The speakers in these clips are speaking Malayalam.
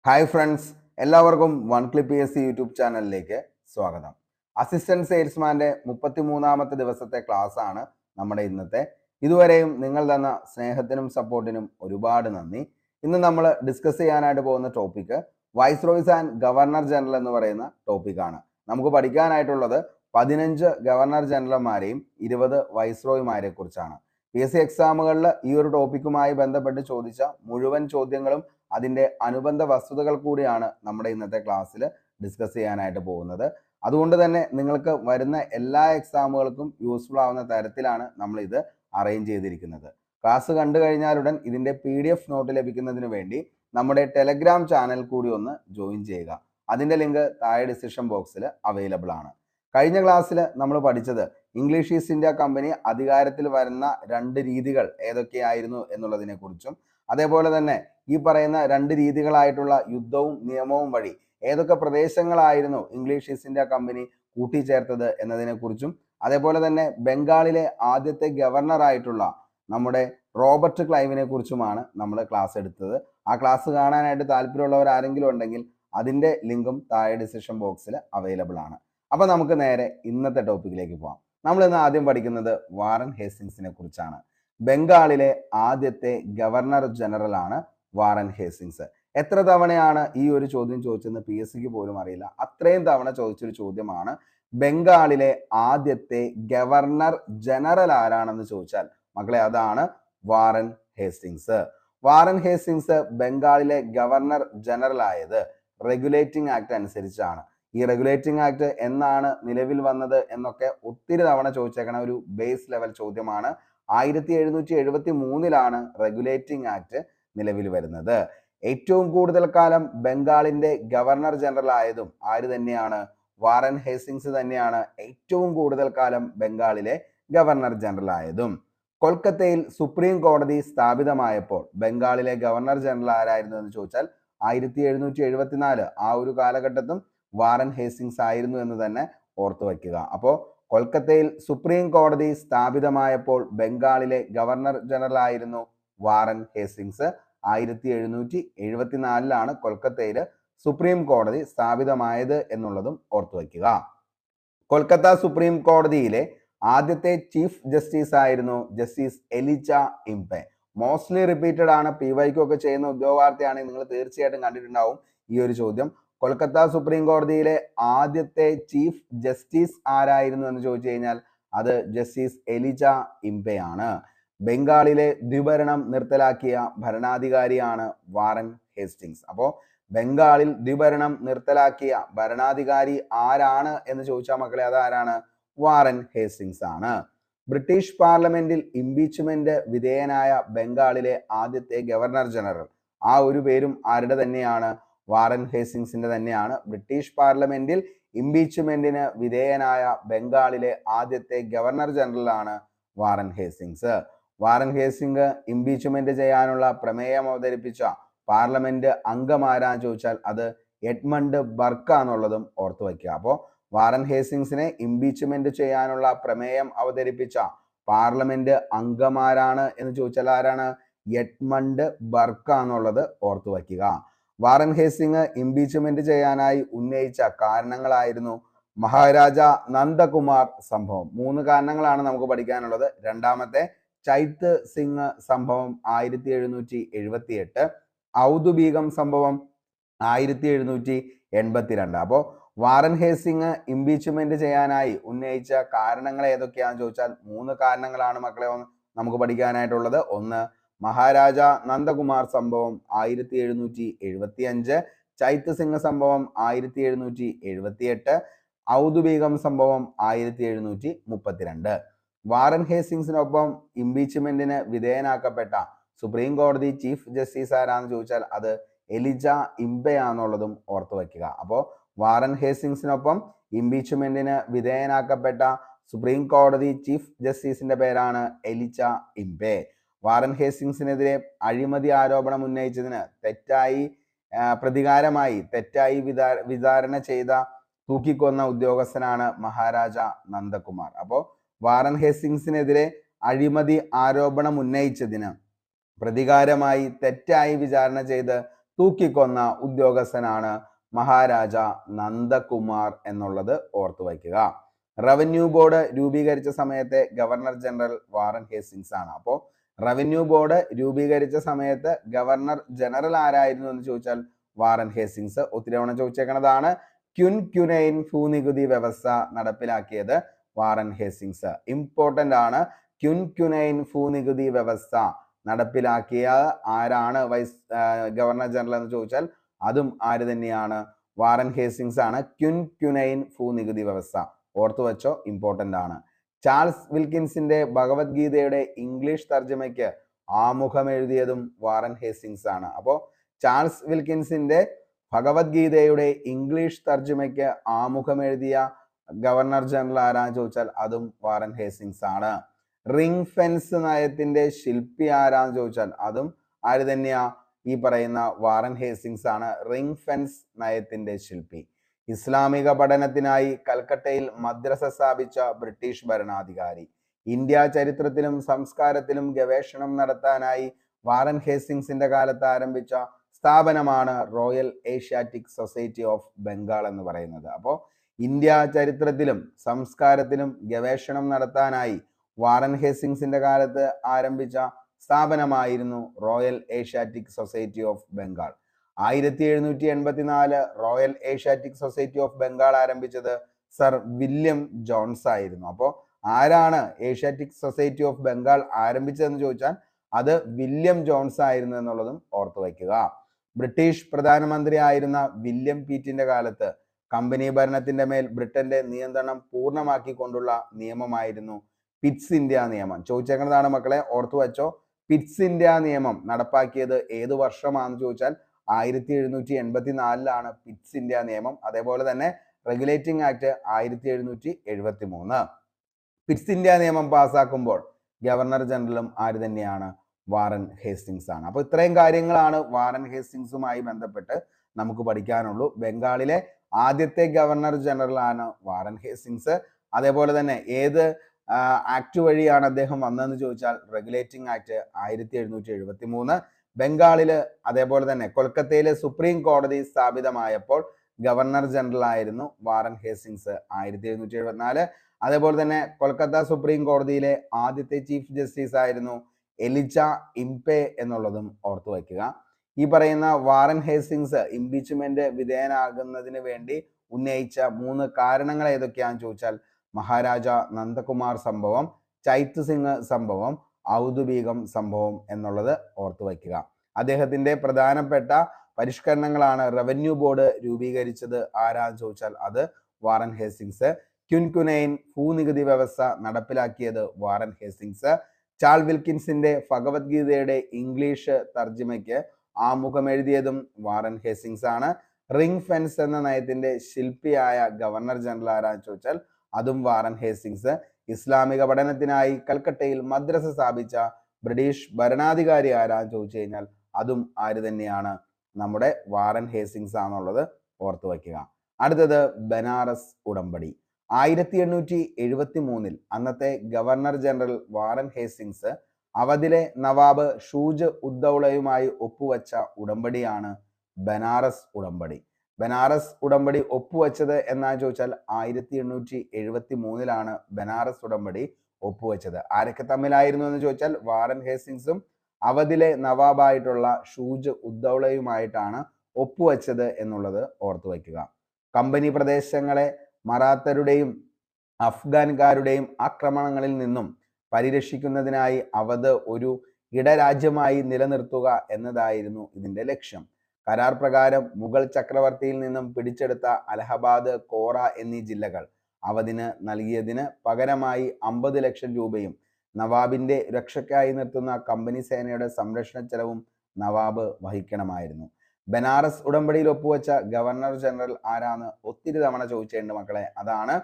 ഹായ് ഫ്രണ്ട്സ്, എല്ലാവർക്കും വൺ ക്ലിപ്പ് PSC യൂട്യൂബ് ചാനലിലേക്ക് സ്വാഗതം. അസിസ്റ്റന്റ് സെയിൽസ്മാന്റെ 33ാമത്തെ ദിവസത്തെ ക്ലാസ് ആണ് നമ്മുടെ ഇന്നത്തെ. ഇതുവരെയും നിങ്ങൾ തന്ന സ്നേഹത്തിനും സപ്പോർട്ടിനും ഒരുപാട് നന്ദി. ഇന്ന് നമ്മൾ ഡിസ്കസ് ചെയ്യാനായിട്ട് പോകുന്ന topic viceroys and governor general എന്ന് പറയുന്ന ടോപ്പിക്കാണ്. നമുക്ക് പഠിക്കാനായിട്ടുള്ളത് 15 ഗവർണർ ജനറൽമാരെയും 20 വൈസ്രോയിമാരെ കുറിച്ചാണ്. PSC എക്സാമുകളിൽ ഈ ഒരു ടോപ്പിക്കുമായി ബന്ധപ്പെട്ട് ചോദിച്ച മുഴുവൻ ചോദ്യങ്ങളും അതിൻ്റെ അനുബന്ധ വസ്തുതകൾ കൂടിയാണ് നമ്മുടെ ഇന്നത്തെ ക്ലാസ്സിൽ ഡിസ്കസ് ചെയ്യാനായിട്ട് പോകുന്നത്. അതുകൊണ്ട് തന്നെ നിങ്ങൾക്ക് വരുന്ന എല്ലാ എക്സാമുകൾക്കും യൂസ്ഫുൾ ആവുന്ന തരത്തിലാണ് നമ്മൾ ഇത് അറേഞ്ച് ചെയ്തിരിക്കുന്നത്. ക്ലാസ് കണ്ടു കഴിഞ്ഞാലുടൻ ഇതിൻ്റെ PDF നോട്ട് ലഭിക്കുന്നതിന് വേണ്ടി നമ്മുടെ ടെലഗ്രാം ചാനൽ കൂടി ഒന്ന് ജോയിൻ ചെയ്യുക. അതിൻ്റെ ലിങ്ക് താഴെ ഡിസ്ക്രിപ്ഷൻ ബോക്സിൽ അവൈലബിൾ ആണ്. കഴിഞ്ഞ ക്ലാസ്സിൽ നമ്മൾ പഠിച്ചത് ഇംഗ്ലീഷ് ഈസ്റ്റ് ഇന്ത്യ കമ്പനി അധികാരത്തിൽ വരുന്ന 2 രീതികൾ ഏതൊക്കെയായിരുന്നു എന്നുള്ളതിനെ കുറിച്ചും അതേപോലെ തന്നെ ഈ പറയുന്ന 2 രീതികളായിട്ടുള്ള യുദ്ധവും നിയമവും വഴി ഏതൊക്കെ പ്രദേശങ്ങളായിരുന്നു ഇംഗ്ലീഷ് ഈസ്റ്റ് ഇന്ത്യ കമ്പനി കൂട്ടിച്ചേർത്തത് എന്നതിനെ കുറിച്ചും അതേപോലെ തന്നെ ബംഗാളിലെ ആദ്യത്തെ ഗവർണറായിട്ടുള്ള നമ്മുടെ റോബർട്ട് ക്ലൈവിനെ കുറിച്ചുമാണ് നമ്മൾ ക്ലാസ് എടുത്തത്. ആ ക്ലാസ് കാണാനായിട്ട് താല്പര്യമുള്ളവർ ആരെങ്കിലും ഉണ്ടെങ്കിൽ അതിൻ്റെ ലിങ്കും താഴെ ഡിസ്ക്രിപ്ഷൻ ബോക്സിൽ അവൈലബിൾ ആണ്. അപ്പോൾ നമുക്ക് നേരെ ഇന്നത്തെ ടോപ്പിക്കിലേക്ക് പോകാം. നമ്മൾ ഇന്ന് ആദ്യം പഠിക്കുന്നത് വാറൻ ഹേസ്റ്റിങ്സിനെ കുറിച്ചാണ്. ബംഗാളിലെ ആദ്യത്തെ ഗവർണർ ജനറൽ ആണ് വാറൻ ഹേസ്റ്റിങ്സ്. എത്ര തവണയാണ് ഈ ഒരു ചോദ്യം ചോദിച്ചെന്ന് PSCക്ക് പോലും അറിയില്ല. അത്രയും തവണ ചോദിച്ചൊരു ചോദ്യമാണ്. ബംഗാളിലെ ആദ്യത്തെ ഗവർണർ ജനറൽ ആരാണെന്ന് ചോദിച്ചാൽ മക്കളെ അതാണ് വാറൻ ഹേസ്റ്റിങ്സ്. വാറൻ ഹേസ്റ്റിങ്സ് ബംഗാളിലെ ഗവർണർ ജനറൽ ആയത് റെഗുലേറ്റിംഗ് ആക്ട് അനുസരിച്ചാണ്. ഈ റെഗുലേറ്റിംഗ് ആക്ട് എന്നാണ് നിലവിൽ വന്നത് എന്നൊക്കെ ഒത്തിരി തവണ ചോദിച്ചേക്കണ ഒരു ബേസ് ലെവൽ ചോദ്യമാണ്. 1773 റെഗുലേറ്റിംഗ് ആക്ട് നിലവിൽ വരുന്നത്. ഏറ്റവും കൂടുതൽ കാലം ബംഗാളിന്റെ ഗവർണർ ജനറൽ ആയതും ആര് തന്നെയാണ്? വാറൻ ഹേസ്റ്റിങ്സ് തന്നെയാണ് ഏറ്റവും കൂടുതൽ കാലം ബംഗാളിലെ ഗവർണർ ജനറൽ ആയതും. കൊൽക്കത്തയിൽ സുപ്രീം കോടതി സ്ഥാപിതമായപ്പോൾ ബംഗാളിലെ ഗവർണർ ജനറൽ ആരായിരുന്നു എന്ന് ചോദിച്ചാൽ 1774 ആ ഒരു കാലഘട്ടത്തും വാറൻ ഹേസ്റ്റിങ്സ് ആയിരുന്നു എന്ന് തന്നെ ഓർത്തു വയ്ക്കുക. അപ്പോൾ കൊൽക്കത്തയിൽ സുപ്രീം കോടതി സ്ഥാപിതമായപ്പോൾ ബംഗാളിലെ ഗവർണർ ജനറൽ ആയിരുന്നു വാറൻ ഹേസ്റ്റിങ്സ്. 1774 കൊൽക്കത്തയിൽ സുപ്രീം കോടതി സ്ഥാപിതമായത് എന്നുള്ളതും ഓർത്തു വയ്ക്കുക. കൊൽക്കത്ത സുപ്രീം കോടതിയിലെ ആദ്യത്തെ ചീഫ് ജസ്റ്റിസ് ആയിരുന്നു ജസ്റ്റിസ് എലിച്ച ഇംപെ. മോസ്റ്റ്ലി റിപ്പീറ്റഡ് ആണ്. PYQ ഒക്കെ ചെയ്യുന്ന ഉദ്യോഗാർത്ഥിയാണെങ്കിൽ നിങ്ങൾ തീർച്ചയായിട്ടും കണ്ടിട്ടുണ്ടാവും ഈ ഒരു ചോദ്യം. കൊൽക്കത്ത സുപ്രീം കോടതിയിലെ ആദ്യത്തെ ചീഫ് ജസ്റ്റിസ് ആരായിരുന്നു എന്ന് ചോദിച്ചു കഴിഞ്ഞാൽ അത് ജസ്റ്റിസ് എലിച്ച ഇംപെയാണ്. ബംഗാളിലെ ദ്വിഭരണം നിർത്തലാക്കിയ ഭരണാധികാരിയാണ് വാറൻ ഹേസ്റ്റിങ്സ്. അപ്പോൾ ബംഗാളിൽ ദ്വിഭരണം നിർത്തലാക്കിയ ഭരണാധികാരി ആരാണ് എന്ന് ചോദിച്ചാൽ മക്കളെ അതാരാണ്? വാറൻ ഹേസ്റ്റിങ്സ് ആണ്. ബ്രിട്ടീഷ് പാർലമെന്റിൽ ഇംപീച്ച്മെന്റ് വിധേയനായ ബംഗാളിലെ ആദ്യത്തെ ഗവർണർ ജനറൽ, ആ ഒരു പേരും ആരുടെ തന്നെയാണ്? വാറൻ ഹേസ്റ്റിങ്സിന്റെ തന്നെയാണ്. ബ്രിട്ടീഷ് പാർലമെന്റിൽ ഇംപീച്ച്മെന്റിന് വിധേയനായ ബംഗാളിലെ ആദ്യത്തെ ഗവർണർ ജനറൽ ആണ് Warren Hastings. Warren Hastings impeachment ചെയ്യാനുള്ള പ്രമേയം അവതരിപ്പിച്ച പാർലമെന്റ് അംഗം ആരാന്ന് ചോദിച്ചാൽ അത് എഡ്മണ്ട് ബർക്ക് എന്നുള്ളതും ഓർത്തു വയ്ക്കുക. അപ്പോൾ വാറൻ ഹേസ്റ്റിങ്സിനെ ഇംപീച്ച്മെന്റ് ചെയ്യാനുള്ള പ്രമേയം അവതരിപ്പിച്ച പാർലമെന്റ് അംഗമാരാണ് എന്ന് ചോദിച്ചാൽ ആരാണ്? എഡ്മണ്ട് ബർക്ക് എന്നുള്ളത് ഓർത്തു വയ്ക്കുക. വാറൻ ഹേസ്റ്റിങ് ഇംപീച്ച്മെന്റ് ചെയ്യാനായി ഉന്നയിച്ച കാരണങ്ങളായിരുന്നു മഹാരാജ നന്ദകുമാർ സംഭവം. 3 കാരണങ്ങളാണ് നമുക്ക് പഠിക്കാനുള്ളത്. രണ്ടാമത്തെ ചൈത്ത് സിംഗ് സംഭവം 1778, ഔദുബീഗം സംഭവം 1782. അപ്പോൾ വാറൻ ഹേസ്റ്റിങ് ഇംപീച്ച്മെന്റ് ചെയ്യാനായി ഉന്നയിച്ച കാരണങ്ങൾ ഏതൊക്കെയാണെന്ന് ചോദിച്ചാൽ 3 കാരണങ്ങളാണ് മക്കളെ നമുക്ക് പഠിക്കാനായിട്ടുള്ളത്. ഒന്ന്, മഹാരാജ നന്ദകുമാർ സംഭവം 1775, ചൈത്ത് സിംഗ് സംഭവം 1778, ഔദുബീഗം സംഭവം 1732. വാറൻ ഹേസ്റ്റിങ്സിനൊപ്പം ഇംപീച്ച്മെന്റിന് വിധേയനാക്കപ്പെട്ട സുപ്രീം കോടതി ചീഫ് ജസ്റ്റിസ് ആരാന്ന് ചോദിച്ചാൽ അത് എലിച്ച ഇംപെയാന്നുള്ളതും ഓർത്തു വയ്ക്കുക. അപ്പോൾ വാറൻ ഹേസ്റ്റിങ്സിനൊപ്പം ഇംപീച്ച്മെന്റിന് വിധേയനാക്കപ്പെട്ട സുപ്രീം കോടതി ചീഫ് ജസ്റ്റിസിന്റെ പേരാണ് എലിച്ച ഇംപെ. വാറൻ ഹേസ്റ്റിങ്സിനെതിരെ അഴിമതി ആരോപണം ഉന്നയിച്ചതിന് പ്രതികാരമായി തെറ്റായി വിചാരണ ചെയ്ത തൂക്കിക്കൊന്ന ഉദ്യോഗസ്ഥനാണ് മഹാരാജ നന്ദകുമാർ. അപ്പോൾ വാറൻ ഹേസ്റ്റിങ്സിനെതിരെ അഴിമതി ആരോപണം ഉന്നയിച്ചതിന് പ്രതികാരമായി തെറ്റായി വിചാരണ ചെയ്ത് തൂക്കിക്കൊന്ന ഉദ്യോഗസ്ഥനാണ് മഹാരാജ നന്ദകുമാർ എന്നുള്ളത് ഓർത്തു വയ്ക്കുക. റവന്യൂ ബോർഡ് രൂപീകരിച്ച സമയത്തെ ഗവർണർ ജനറൽ വാറൻ ഹേസ്റ്റിങ്സ് ആണ്. അപ്പോൾ റവന്യൂ ബോർഡ് രൂപീകരിച്ച സമയത്ത് ഗവർണർ ജനറൽ ആരായിരുന്നു എന്ന് ചോദിച്ചാൽ വാറൻ ഹേസ്റ്റിങ്സ്. ഒത്തിരി തവണ ചോദിച്ചേക്കുന്നതാണ്. ക്വിൻക്യുനൈൻ ഭൂനികുതി വ്യവസ്ഥ നടപ്പിലാക്കിയത് വാറൻ ഹേസ്റ്റിങ്സ്. ഇമ്പോർട്ടന്റ് ആണ്. ക്വിൻക്യുനൈൻ ഭൂനികുതി വ്യവസ്ഥ നടപ്പിലാക്കിയ ആരാണ് ഗവർണർ ജനറൽ എന്ന് ചോദിച്ചാൽ അതും ആര് തന്നെയാണ്? വാറൻ ഹേസ്റ്റിങ്സ് ആണ്. ക്വിൻക്യുനൈൻ ഭൂനികുതി വ്യവസ്ഥ ഓർത്തു വെച്ചോ, ഇമ്പോർട്ടന്റ് ആണ്. ചാൾസ് വിൽക്കിൻസിന്റെ ഭഗവത്ഗീതയുടെ ഇംഗ്ലീഷ് തർജ്ജമയ്ക്ക് ആമുഖം എഴുതിയതും വാറൻ ഹേസ്റ്റിങ്സ് ആണ്. അപ്പോൾ ചാൾസ് വിൽക്കിൻസിന്റെ ഭഗവത്ഗീതയുടെ ഇംഗ്ലീഷ് തർജ്ജമയ്ക്ക് ആമുഖം എഴുതിയ ഗവർണർ ജനറൽ ആരാന്ന് ചോദിച്ചാൽ അതും വാറൻ ഹേസ്റ്റിങ്സ് ആണ്. റിംഗ് ഫെൻസ് നയത്തിന്റെ ശില്പി ആരാന്ന് ചോദിച്ചാൽ അതും ആര് തന്നെയാ? ഈ പറയുന്ന വാറൻ ഹേസ്റ്റിങ്സ് ആണ് റിംഗ് ഫെൻസ് നയത്തിന്റെ ശില്പി. ഇസ്ലാമിക പഠനത്തിനായി കൽക്കട്ടയിൽ മദ്രസ സ്ഥാപിച്ച ബ്രിട്ടീഷ് ഭരണാധികാരി. ഇന്ത്യ ചരിത്രത്തിലും സംസ്കാരത്തിലും ഗവേഷണം നടത്താനായി വാറൻ ഹേസ്റ്റിങ്സിന്റെ കാലത്ത് ആരംഭിച്ച സ്ഥാപനമാണ് royal Asiatic Society of Bengal എന്ന് പറയുന്നത്. അപ്പോൾ ഇന്ത്യ ചരിത്രത്തിലും സംസ്കാരത്തിലും ഗവേഷണം നടത്താനായി വാറൻ ഹേസ്റ്റിങ്സിന്റെ കാലത്ത് ആരംഭിച്ച സ്ഥാപനമായിരുന്നു Royal Asiatic Society of Bengal. 1784 Royal Asiatic Society of Bengal ആരംഭിച്ചത് സർ വില്യം ജോൺസ് ആയിരുന്നു. അപ്പോൾ ആരാണ് ഏഷ്യാറ്റിക് സൊസൈറ്റി ഓഫ് ബംഗാൾ ആരംഭിച്ചതെന്ന് ചോദിച്ചാൽ അത് വില്യം ജോൺസ് ആയിരുന്നു എന്നുള്ളതും ഓർത്തു വയ്ക്കുക. ബ്രിട്ടീഷ് പ്രധാനമന്ത്രി ആയിരുന്ന വില്യം പീറ്റിന്റെ കാലത്ത് കമ്പനി ഭരണത്തിന്റെ മേൽ ബ്രിട്ടന്റെ നിയന്ത്രണം പൂർണ്ണമാക്കിക്കൊണ്ടുള്ള നിയമമായിരുന്നു പിറ്റ്സ് ഇന്ത്യ നിയമം. ചോദിച്ചേക്കുന്നതാണ് മക്കളെ, ഓർത്തു വെച്ചോ. പിറ്റ്സ് ഇന്ത്യ നിയമം നടപ്പാക്കിയത് ഏത് വർഷമാണെന്ന് ചോദിച്ചാൽ 1784 പിറ്റ്സ് ഇന്ത്യ നിയമം. അതേപോലെ തന്നെ റെഗുലേറ്റിംഗ് ആക്ട് 1773. പിറ്റ്സ് ഇന്ത്യ നിയമം പാസ്സാക്കുമ്പോൾ ഗവർണർ ജനറലും ആര് തന്നെയാണ്? വാറൻ ഹേസ്റ്റിങ്സ് ആണ്. അപ്പോൾ ഇത്രയും കാര്യങ്ങളാണ് വാറൻ ഹേസ്റ്റിങ്സുമായി ബന്ധപ്പെട്ട് നമുക്ക് പഠിക്കാനുള്ളൂ. ബംഗാളിലെ ആദ്യത്തെ ഗവർണർ ജനറൽ ആണ് വാറൻ ഹേസ്റ്റിങ്സ്. അതേപോലെ തന്നെ ഏത് ആക്ട് വഴിയാണ് അദ്ദേഹം വന്നതെന്ന് ചോദിച്ചാൽ റെഗുലേറ്റിംഗ് ആക്ട് 1773. ബംഗാളില് അതേപോലെ തന്നെ കൊൽക്കത്തയിലെ സുപ്രീം കോടതി സ്ഥാപിതമായപ്പോൾ ഗവർണർ ജനറൽ ആയിരുന്നു വാറൻ ഹേസ്റ്റിങ്സ് 1774. അതേപോലെ തന്നെ കൊൽക്കത്ത സുപ്രീം കോടതിയിലെ ആദ്യത്തെ ചീഫ് ജസ്റ്റിസ് ആയിരുന്നു എലിജ ഇംപെ എന്നുള്ളതും ഓർത്തു വയ്ക്കുക. ഈ പറയുന്ന വാറൻ ഹേസ്റ്റിങ്സ് ഇംപീച്ച്മെന്റ് വിധേയനാകുന്നതിന് വേണ്ടി ഉന്നയിച്ച 3 കാരണങ്ങൾ ഏതൊക്കെയാണെന്ന് ചോദിച്ചാൽ മഹാരാജ നന്ദകുമാർ സംഭവം, ചൈത്ത് സിംഗ് സംഭവം, ഔദ്ബീഗം സംഭവം എന്നുള്ളത് ഓർത്തു വയ്ക്കുക. അദ്ദേഹത്തിന്റെ പ്രധാനപ്പെട്ട പരിഷ്കരണങ്ങളാണ് റവന്യൂ ബോർഡ് രൂപീകരിച്ചത് ആരാന്ന് ചോദിച്ചാൽ അത് വാറൻ ഹേസ്റ്റിങ്സ്. ക്വിൻക്യുനൈൻ ഭൂനികുതി വ്യവസ്ഥ നടപ്പിലാക്കിയത് വാറൻ ഹേസ്റ്റിങ്സ്. ചാൾ വിൽക്കിൻസിന്റെ ഭഗവത്ഗീതയുടെ ഇംഗ്ലീഷ് തർജ്ജിമയ്ക്ക് ആമുഖം എഴുതിയതും വാറൻ ഹേസ്റ്റിങ്സ് ആണ്. റിംഗ് ഫെൻസ് എന്ന നയത്തിന്റെ ശില്പിയായ ഗവർണർ ജനറൽ ആരാന്ന് ചോദിച്ചാൽ അതും വാറൻ ഹേസ്റ്റിങ്സ്. ഇസ്ലാമിക പഠനത്തിനായി കൽക്കട്ടയിൽ മദ്രസ സ്ഥാപിച്ച ബ്രിട്ടീഷ് ഭരണാധികാരി ആരാന്ന് ചോദിച്ചു കഴിഞ്ഞാൽ അതും ആര് തന്നെയാണ്? നമ്മുടെ വാറൻ ഹേസ്റ്റിങ്സ് ആണെന്നുള്ളത് ഓർത്തു വയ്ക്കുക. അടുത്തത് ബനാറസ് ഉടമ്പടി. 1873 അന്നത്തെ ഗവർണർ ജനറൽ വാറൻ ഹേസ്റ്റിങ്സ് അവധിലെ നവാബ് ഷൂജ് ഉദ്ദൗളയുമായി ഒപ്പുവെച്ച ഉടമ്പടിയാണ് ബനാറസ് ഉടമ്പടി. ബനാറസ് ഉടമ്പടി ഒപ്പുവെച്ചത് എന്നാന്ന് ചോദിച്ചാൽ 1873 ബനാറസ് ഉടമ്പടി ഒപ്പുവെച്ചത്. ആരൊക്കെ തമ്മിലായിരുന്നു എന്ന് ചോദിച്ചാൽ വാറൻ ഹേസ്റ്റിങ്സും അവധിലെ നവാബായിട്ടുള്ള ഷൂജ് ഉദ്ദൗളയുമായിട്ടാണ് ഒപ്പുവെച്ചത് എന്നുള്ളത് ഓർത്തു വയ്ക്കുക. കമ്പനി പ്രദേശങ്ങളെ മറാത്തരുടെയും അഫ്ഗാൻകാരുടെയും ആക്രമണങ്ങളിൽ നിന്നും പരിരക്ഷിക്കുന്നതിനായി അവധ് ഒരു ഇടരാജ്യമായി നിലനിർത്തുക എന്നതായിരുന്നു ഇതിന്റെ ലക്ഷ്യം. കരാർ പ്രകാരം മുഗൾ ചക്രവർത്തിയിൽ നിന്നും പിടിച്ചെടുത്ത അലഹബാദ്, കോറ എന്നീ ജില്ലകൾ അവധിന് നൽകിയതിന് പകരമായി 50 ലക്ഷം രൂപയും നവാബിന്റെ രക്ഷയ്ക്കായി നിർത്തുന്ന കമ്പനി സേനയുടെ സംരക്ഷണ ചെലവും നവാബ് വഹിക്കണമായിരുന്നു. ബനാറസ് ഉടമ്പടിയിൽ ഒപ്പുവെച്ച ഗവർണർ ജനറൽ ആരാന്ന് ഒത്തിരി തവണ ചോദിച്ചിട്ടുണ്ട് മക്കളെ, അതാണ്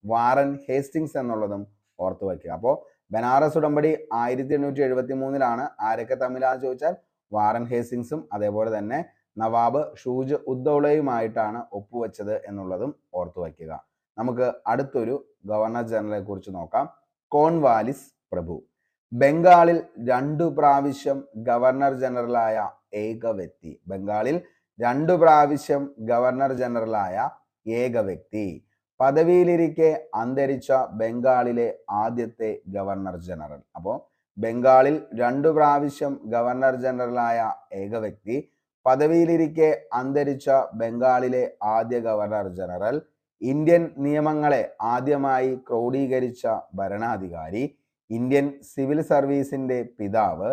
വാറൻ ഹേസ്റ്റിങ്സ് എന്നുള്ളതും ഓർത്തു വയ്ക്കുക. അപ്പോൾ ബനാറസ് ഉടമ്പടി 1873 ആരൊക്കെ തമ്മിലാന്ന് ചോദിച്ചാൽ വാറൻ ഹേസ്റ്റിങ്സും അതേപോലെ തന്നെ നവാബ് ഷൂജ് ഉദ്ദൗളയുമായിട്ടാണ് ഒപ്പുവെച്ചത് എന്നുള്ളതും ഓർത്തു വയ്ക്കുക. നമുക്ക് അടുത്തൊരു ഗവർണർ ജനറലെ കുറിച്ച് നോക്കാം. കോൺവാലിസ് പ്രഭു. ബംഗാളിൽ 2 പ്രാവശ്യം ഗവർണർ ജനറലായ ഏക വ്യക്തി. ബംഗാളിൽ 2 പ്രാവശ്യം ഗവർണർ ജനറലായ ഏക വ്യക്തി. പദവിയിലിരിക്കെ അന്തരിച്ച ബംഗാളിലെ ആദ്യത്തെ ഗവർണർ ജനറൽ. അപ്പോൾ ബംഗാളിൽ 2 പ്രാവശ്യം ഗവർണർ ജനറലായ ഏക വ്യക്തി, പദവിയിലിരിക്കെ അന്തരിച്ച ബംഗാളിലെ ആദ്യ ഗവർണർ ജനറൽ, ഇന്ത്യൻ നിയമങ്ങളെ ആദ്യമായി ക്രോഡീകരിച്ച ഭരണാധികാരി, ഇന്ത്യൻ സിവിൽ സർവീസിന്റെ പിതാവ്,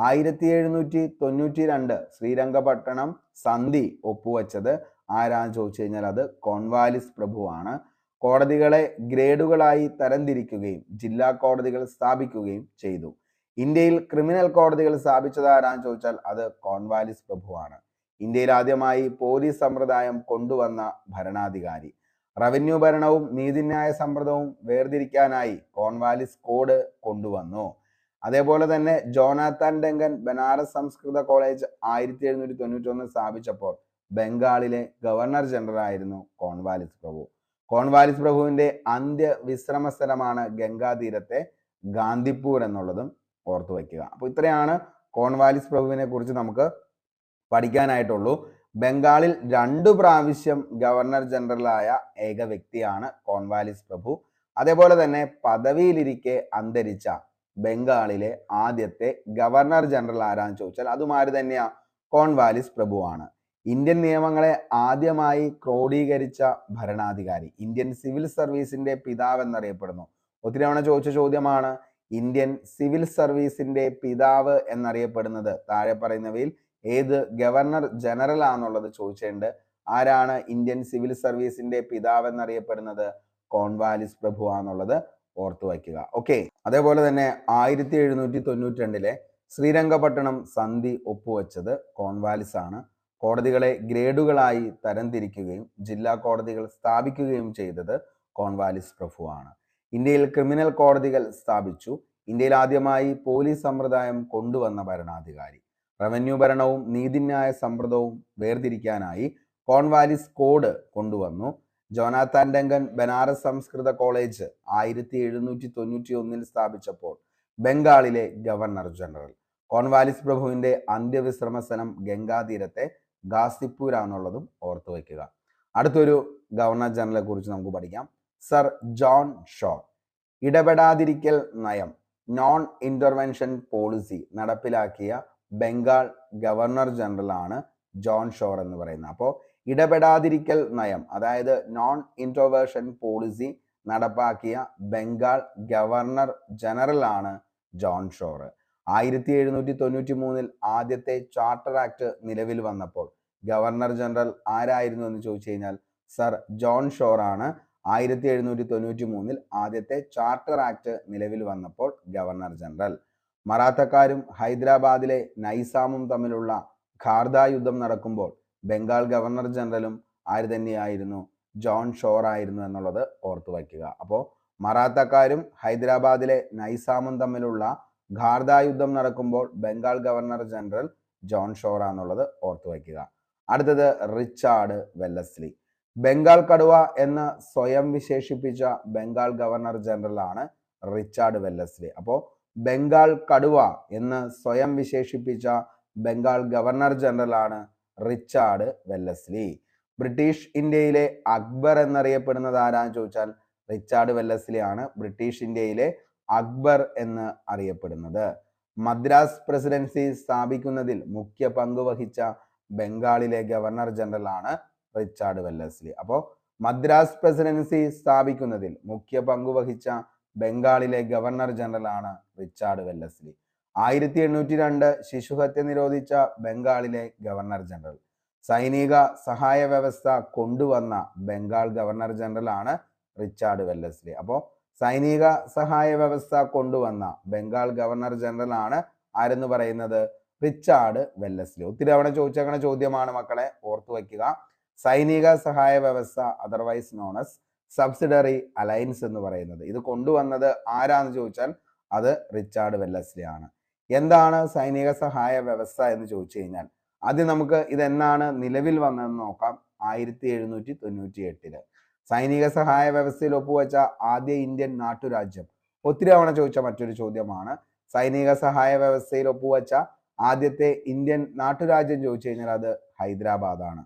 1792 ശ്രീരംഗപട്ടണം സന്ധി ഒപ്പുവെച്ചത് ആരാന്ന് ചോദിച്ചു കഴിഞ്ഞാൽ അത് കോൺവാലിസ് പ്രഭുവാണ്. കോടതികളെ ഗ്രേഡുകളായി തരംതിരിക്കുകയും ജില്ലാ കോടതികൾ സ്ഥാപിക്കുകയും ചെയ്തു. ഇന്ത്യയിൽ ക്രിമിനൽ കോടതികൾ സ്ഥാപിച്ചത് ആരാന്ന് ചോദിച്ചാൽ അത് കോൺവാലിസ് പ്രഭുവാണ്. ഇന്ത്യയിൽ ആദ്യമായി പോലീസ് സമ്പ്രദായം കൊണ്ടുവന്ന ഭരണാധികാരി. റവന്യൂ ഭരണവും നീതിന്യായ സമ്പ്രദായവും വേർതിരിക്കാനായി കോൺവാലിസ് കോഡ് കൊണ്ടുവന്നു. അതേപോലെ തന്നെ ജോനാത്തൻ ഡങ്കൻ ബനാറസ് സംസ്കൃത കോളേജ് 1791 സ്ഥാപിച്ചപ്പോൾ ബംഗാളിലെ ഗവർണർ ജനറൽ ആയിരുന്നു കോൺവാലിസ് പ്രഭു. കോൺവാലിസ് പ്രഭുവിന്റെ അന്ത്യ വിശ്രമ സ്ഥലമാണ് ഗംഗാതീരത്തെ ഗാന്ധിപൂർ എന്നുള്ളതും ഓർത്തു വയ്ക്കുക. അപ്പോൾ ഇത്രയാണ് കോൺവാലിസ് പ്രഭുവിനെ കുറിച്ച് നമുക്ക് പഠിക്കാനായിട്ടുള്ളൂ. ബംഗാളിൽ 2 പ്രാവശ്യം ഗവർണർ ജനറലായ ഏക വ്യക്തിയാണ് കോൺവാലിസ് പ്രഭു. അതേപോലെ തന്നെ പദവിയിലിരിക്കെ അന്തരിച്ച ബംഗാളിലെ ആദ്യത്തെ ഗവർണർ ജനറൽ ആരാന്ന് ചോദിച്ചാൽ അതും ആര് തന്നെയാ? കോൺവാലിസ് പ്രഭുവാണ്. ഇന്ത്യൻ നിയമങ്ങളെ ആദ്യമായി ക്രോഡീകരിച്ച ഭരണാധികാരി, ഇന്ത്യൻ സിവിൽ സർവീസിന്റെ പിതാവ് എന്നറിയപ്പെടുന്നു. ഒത്തിരി തവണ ചോദിച്ച ചോദ്യമാണ്. ഇന്ത്യൻ സിവിൽ സർവീസിന്റെ പിതാവ് എന്നറിയപ്പെടുന്നത് താഴെ പറയുന്നവയിൽ ഏത് ഗവർണർ ജനറൽ ആണെന്നുള്ളത് ചോദിച്ചിട്ടുണ്ട്. ആരാണ് ഇന്ത്യൻ സിവിൽ സർവീസിന്റെ പിതാവ് എന്നറിയപ്പെടുന്നത്? കോൺവാലിസ് പ്രഭു ആണെന്നുള്ളത് ഓർത്തു വയ്ക്കുക. ഓക്കെ. അതേപോലെ തന്നെ 1792 ശ്രീരംഗപട്ടണം സന്ധി ഒപ്പുവെച്ചത് കോൺവാലിസ് ആണ്. കോടതികളെ ഗ്രേഡുകളായി തരംതിരിക്കുകയും ജില്ലാ കോടതികൾ സ്ഥാപിക്കുകയും ചെയ്തത് കോൺവാലിസ് പ്രഭുവാണ്. ഇന്ത്യയിൽ ക്രിമിനൽ കോടതികൾ സ്ഥാപിച്ചു. ഇന്ത്യയിൽ ആദ്യമായി പോലീസ് സമ്പ്രദായം കൊണ്ടുവന്ന ഭരണാധികാരി. റവന്യൂ ഭരണവും നീതിന്യായ സമ്പ്രദായവും വേർതിരിക്കാനായി കോൺവാലിസ് കോഡ് കൊണ്ടുവന്നു. ജോനാത്തൻ ഡങ്കൻ ബനാറസ് സംസ്കൃത കോളേജ് 1791 സ്ഥാപിച്ചപ്പോൾ ബംഗാളിലെ ഗവർണർ ജനറൽ. കോൺവാലിസ് പ്രഭുവിന്റെ അന്ത്യവിശ്രമ സ്ഥലം ഗംഗാതീരത്തെ ഗാസിപ്പൂർ ആണെന്നുള്ളതും ഓർത്തു വയ്ക്കുക. അടുത്തൊരു ഗവർണർ ജനറലെ കുറിച്ച് നമുക്ക് പഠിക്കാം. Sir John show. ഇടപെടാതിരിക്കൽ നയം, നോൺ ഇന്റർവെൻഷൻ പോളിസി നടപ്പിലാക്കിയ ബംഗാൾ ഗവർണർ ജനറൽ ആണ് ജോൺ ഷോർ എന്ന് പറയുന്നത്. അപ്പോൾ ഇടപെടാതിരിക്കൽ നയം അതായത് നോൺ ഇന്റർവെൻഷൻ പോളിസി നടപ്പാക്കിയ ബംഗാൾ ഗവർണർ ജനറൽ ആണ് ജോൺ ഷോർ. 1793 ആദ്യത്തെ ചാർട്ടർ ആക്ട് നിലവിൽ വന്നപ്പോൾ ഗവർണർ ജനറൽ ആരായിരുന്നു എന്ന് ചോദിച്ചു കഴിഞ്ഞാൽ സർ ജോൺ ഷോർ ആണ്. 1793 ആദ്യത്തെ ചാർട്ടർ ആക്ട് നിലവിൽ വന്നപ്പോൾ ഗവർണർ ജനറൽ. മറാത്തക്കാരും ഹൈദരാബാദിലെ നൈസാമും തമ്മിലുള്ള ഖാർദ യുദ്ധം നടക്കുമ്പോൾ ബംഗാൾ ഗവർണർ ജനറലും ആര് തന്നെയായിരുന്നു? ജോൺ ഷോർ ആയിരുന്നു എന്നുള്ളത് ഓർത്തു വയ്ക്കുക. അപ്പോൾ മറാത്തക്കാരും ഹൈദരാബാദിലെ നൈസാമും തമ്മിലുള്ള ഖാർദ യുദ്ധം നടക്കുമ്പോൾ Bengal governor general John Shore ആണെന്നുള്ളത് ഓർത്തു വയ്ക്കുക. അടുത്തത് റിച്ചാർഡ് വെല്ലസ്ലി. ബംഗാൾ കടുവ എന്ന് സ്വയം വിശേഷിപ്പിച്ച ബംഗാൾ ഗവർണർ ജനറൽ ആണ് റിച്ചാർഡ് വെല്ലസ്ലി. അപ്പോൾ ബംഗാൾ കടുവ എന്ന് സ്വയം വിശേഷിപ്പിച്ച ബംഗാൾ ഗവർണർ ജനറൽ ആണ് റിച്ചാർഡ് വെല്ലസ്ലി. ബ്രിട്ടീഷ് ഇന്ത്യയിലെ അക്ബർ എന്നറിയപ്പെടുന്നത് ആരാന്ന് ചോദിച്ചാൽ റിച്ചാർഡ് വെല്ലസ്ലി ആണ് ബ്രിട്ടീഷ് ഇന്ത്യയിലെ അക്ബർ എന്ന് അറിയപ്പെടുന്നത്. മദ്രാസ് പ്രസിഡൻസി സ്ഥാപിക്കുന്നതിൽ മുഖ്യ പങ്ക് വഹിച്ച ബംഗാളിലെ ഗവർണർ ജനറൽ ആണ് റിച്ചാർഡ് വെല്ലസ്ലി. അപ്പോൾ മദ്രാസ് പ്രസിഡൻസി സ്ഥാപിക്കുന്നതിൽ മുഖ്യ പങ്ക് വഹിച്ച ബംഗാളിലെ ഗവർണർ ജനറൽ ആണ് റിച്ചാർഡ് വെല്ലസ്ലി. 1802 ശിശുഹത്യ നിരോധിച്ച ബംഗാളിലെ ഗവർണർ ജനറൽ. സൈനിക സഹായ വ്യവസ്ഥ കൊണ്ടുവന്ന ബംഗാൾ ഗവർണർ ജനറൽ ആണ് റിച്ചാർഡ് വെല്ലസ്ലി. അപ്പോൾ സൈനിക സഹായ വ്യവസ്ഥ കൊണ്ടുവന്ന ബംഗാൾ ഗവർണർ ജനറൽ ആണ് ആരെന്ന് പറയുന്നത്? Richard Wellesley. ഒത്തിരി തവണ ചോദിച്ചേക്കണ ചോദ്യമാണ് മക്കളെ, ഓർത്തു വയ്ക്കുക. സൈനിക സഹായ വ്യവസ്ഥ otherwise known as subsidiary alliance എന്ന് പറയുന്നത് ഇത് കൊണ്ടുവന്നത് ആരാന്ന് ചോദിച്ചാൽ അത് റിച്ചാർഡ് വെല്ലസ്ലി ആണ്. എന്താണ് സൈനിക സഹായ വ്യവസ്ഥ എന്ന് ചോദിച്ചു കഴിഞ്ഞാൽ ആദ്യം നമുക്ക് ഇതെന്നാണ് നിലവിൽ വന്നതെന്ന് നോക്കാം. 1798 സൈനിക സഹായ വ്യവസ്ഥയിൽ ഒപ്പുവെച്ച ആദ്യ ഇന്ത്യൻ നാട്ടുരാജ്യം. ഒത്തിരി തവണ ചോദിച്ച മറ്റൊരു ചോദ്യമാണ്. സൈനിക സഹായ വ്യവസ്ഥയിൽ ഒപ്പുവെച്ച ആദ്യത്തെ ഇന്ത്യൻ നാട്ടുരാജ്യം ചോദിച്ചു കഴിഞ്ഞാൽ അത് ഹൈദരാബാദാണ്.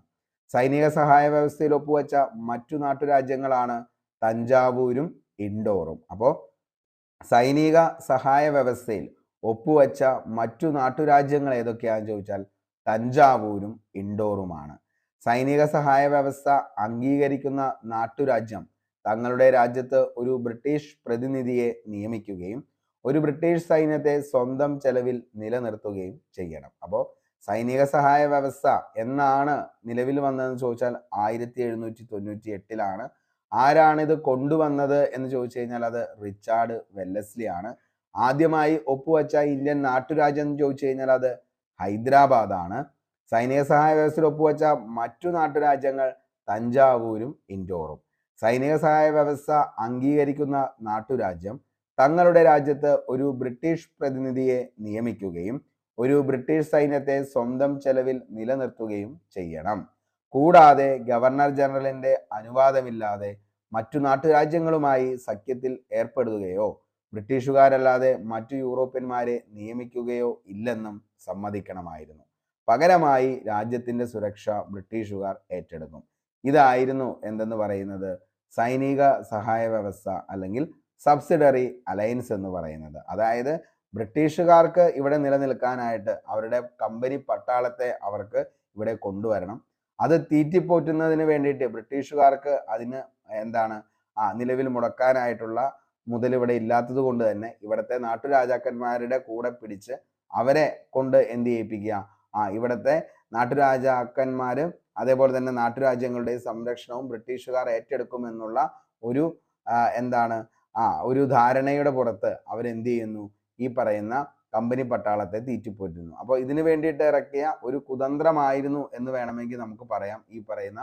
സൈനിക സഹായ വ്യവസ്ഥയിൽ ഒപ്പുവെച്ച മറ്റു നാട്ടുരാജ്യങ്ങളാണ് തഞ്ചാവൂരും ഇൻഡോറും. അപ്പോൾ സൈനിക സഹായ വ്യവസ്ഥയിൽ ഒപ്പുവെച്ച മറ്റു നാട്ടുരാജ്യങ്ങൾ ഏതൊക്കെയാണെന്ന് ചോദിച്ചാൽ തഞ്ചാവൂരും ഇൻഡോറുമാണ്. സൈനിക സഹായ വ്യവസ്ഥ അംഗീകരിക്കുന്ന നാട്ടുരാജ്യം തങ്ങളുടെ രാജ്യത്ത് ഒരു ബ്രിട്ടീഷ് പ്രതിനിധിയെ നിയമിക്കുകയും ഒരു ബ്രിട്ടീഷ് സൈന്യത്തെ സ്വന്തം ചെലവിൽ നിലനിർത്തുകയും ചെയ്യണം. അപ്പോൾ സൈനിക സഹായ വ്യവസ്ഥ എന്നാണ് നിലവിൽ വന്നതെന്ന് ചോദിച്ചാൽ 1798 ആരാണിത് കൊണ്ടുവന്നത് എന്ന് ചോദിച്ചു കഴിഞ്ഞാൽ അത് റിച്ചാർഡ് വെല്ലസ്ലി ആണ്. ആദ്യമായി ഒപ്പുവെച്ച ഇന്ത്യൻ നാട്ടുരാജ്യം എന്ന് ചോദിച്ചു കഴിഞ്ഞാൽ അത് ഹൈദരാബാദാണ്. സൈനിക സഹായ വ്യവസ്ഥയിൽ ഒപ്പുവെച്ച മറ്റു നാട്ടുരാജ്യങ്ങൾ തഞ്ചാവൂരും ഇൻഡോറും. സൈനിക സഹായ വ്യവസ്ഥ അംഗീകരിക്കുന്ന നാട്ടുരാജ്യം തങ്ങളുടെ രാജ്യത്ത് ഒരു ബ്രിട്ടീഷ് പ്രതിനിധിയെ നിയമിക്കുകയും ഒരു ബ്രിട്ടീഷ് സൈന്യത്തെ സ്വന്തം ചെലവിൽ നിലനിർത്തുകയും ചെയ്യണം. കൂടാതെ ഗവർണർ ജനറലിന്റെ അനുവാദമില്ലാതെ മറ്റു നാട്ടുരാജ്യങ്ങളുമായി സഖ്യത്തിൽ ഏർപ്പെടുകയോ ബ്രിട്ടീഷുകാരല്ലാതെ മറ്റു യൂറോപ്യന്മാരെ നിയമിക്കുകയോ ഇല്ലെന്നും സമ്മതിക്കണമായിരുന്നു. പകരമായി രാജ്യത്തിന്റെ സുരക്ഷ ബ്രിട്ടീഷുകാർ ഏറ്റെടുക്കും. ഇതായിരുന്നു എന്തെന്ന് പറയുന്നത് സൈനിക സഹായ വ്യവസ്ഥ അല്ലെങ്കിൽ സബ്സിഡറി അലയൻസ് എന്ന് പറയുന്നത്. അതായത് ബ്രിട്ടീഷുകാർക്ക് ഇവിടെ നിലനിൽക്കാനായിട്ട് അവരുടെ കമ്പനി പട്ടാളത്തെ അവർക്ക് ഇവിടെ കൊണ്ടുവരണം. അത് തീറ്റിപ്പോറ്റുന്നതിന് വേണ്ടിയിട്ട് ബ്രിട്ടീഷുകാർക്ക് അതിന് നിലവിൽ മുടക്കാനായിട്ടുള്ള മുതൽ ഇവിടെ ഇല്ലാത്തത് കൊണ്ട് തന്നെ ഇവിടുത്തെ നാട്ടുരാജാക്കന്മാരുടെ കൂടെ പിടിച്ച് അവരെ കൊണ്ട് എന്ത് ചെയ്യിപ്പിക്കുക, ഇവിടുത്തെ നാട്ടുരാജാക്കന്മാര് അതേപോലെ തന്നെ നാട്ടുരാജ്യങ്ങളുടെ സംരക്ഷണവും ബ്രിട്ടീഷുകാർ ഏറ്റെടുക്കും എന്നുള്ള ഒരു ഒരു ധാരണയുടെ പുറത്ത് അവരെന്ത് ചെയ്യുന്നു, ഈ പറയുന്ന കമ്പനി പട്ടാളത്തെ തീറ്റിപ്പോറ്റുന്നു. അപ്പോൾ ഇതിനു വേണ്ടിയിട്ട് ഇറക്കിയ ഒരു കുതന്ത്രമായിരുന്നു എന്ന് വേണമെങ്കിൽ നമുക്ക് പറയാം ഈ പറയുന്ന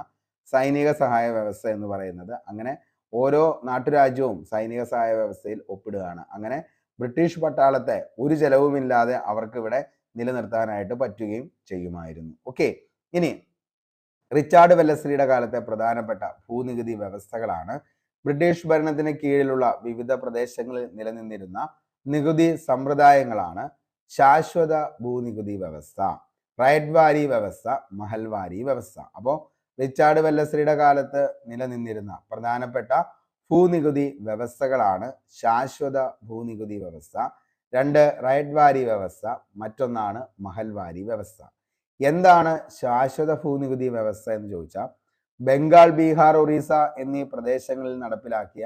സൈനിക സഹായ വ്യവസ്ഥ എന്ന് പറയുന്നത്. അങ്ങനെ ഓരോ നാട്ടുരാജ്യവും സൈനിക സഹായ വ്യവസ്ഥയിൽ ഒപ്പിടുകയാണ്. അങ്ങനെ ബ്രിട്ടീഷ് പട്ടാളത്തെ ഒരു ചെലവുമില്ലാതെ അവർക്ക് ഇവിടെ നിലനിർത്താനായിട്ട് പറ്റുകയും ചെയ്യുമായിരുന്നു. ഓക്കെ, ഇനി റിച്ചാർഡ് വെല്ലസ്ലിയുടെ കാലത്തെ പ്രധാനപ്പെട്ട ഭൂനികുതി വ്യവസ്ഥകളാണ്. ബ്രിട്ടീഷ് ഭരണത്തിന് കീഴിലുള്ള വിവിധ പ്രദേശങ്ങളിൽ നിലനിന്നിരുന്ന നികുതി സമ്പ്രദായങ്ങളാണ് ശാശ്വത ഭൂനികുതി വ്യവസ്ഥ, റൈറ്റ് വാരി വ്യവസ്ഥ, മഹൽവാരി വ്യവസ്ഥ. അപ്പോൾ റിച്ചാർഡ് വെല്ലസ്ലിയുടെ കാലത്ത് നിലനിന്നിരുന്ന പ്രധാനപ്പെട്ട ഭൂനികുതി വ്യവസ്ഥകളാണ് ശാശ്വത ഭൂനികുതി വ്യവസ്ഥ, 2 റൈറ്റ് വാരി വ്യവസ്ഥ, മറ്റൊന്നാണ് മഹൽവാരി വ്യവസ്ഥ. എന്താണ് ശാശ്വത ഭൂനികുതി വ്യവസ്ഥ എന്ന് ചോദിച്ചാൽ ബംഗാൾ, ബീഹാർ, ഒറീസ എന്നീ പ്രദേശങ്ങളിൽ നടപ്പിലാക്കിയ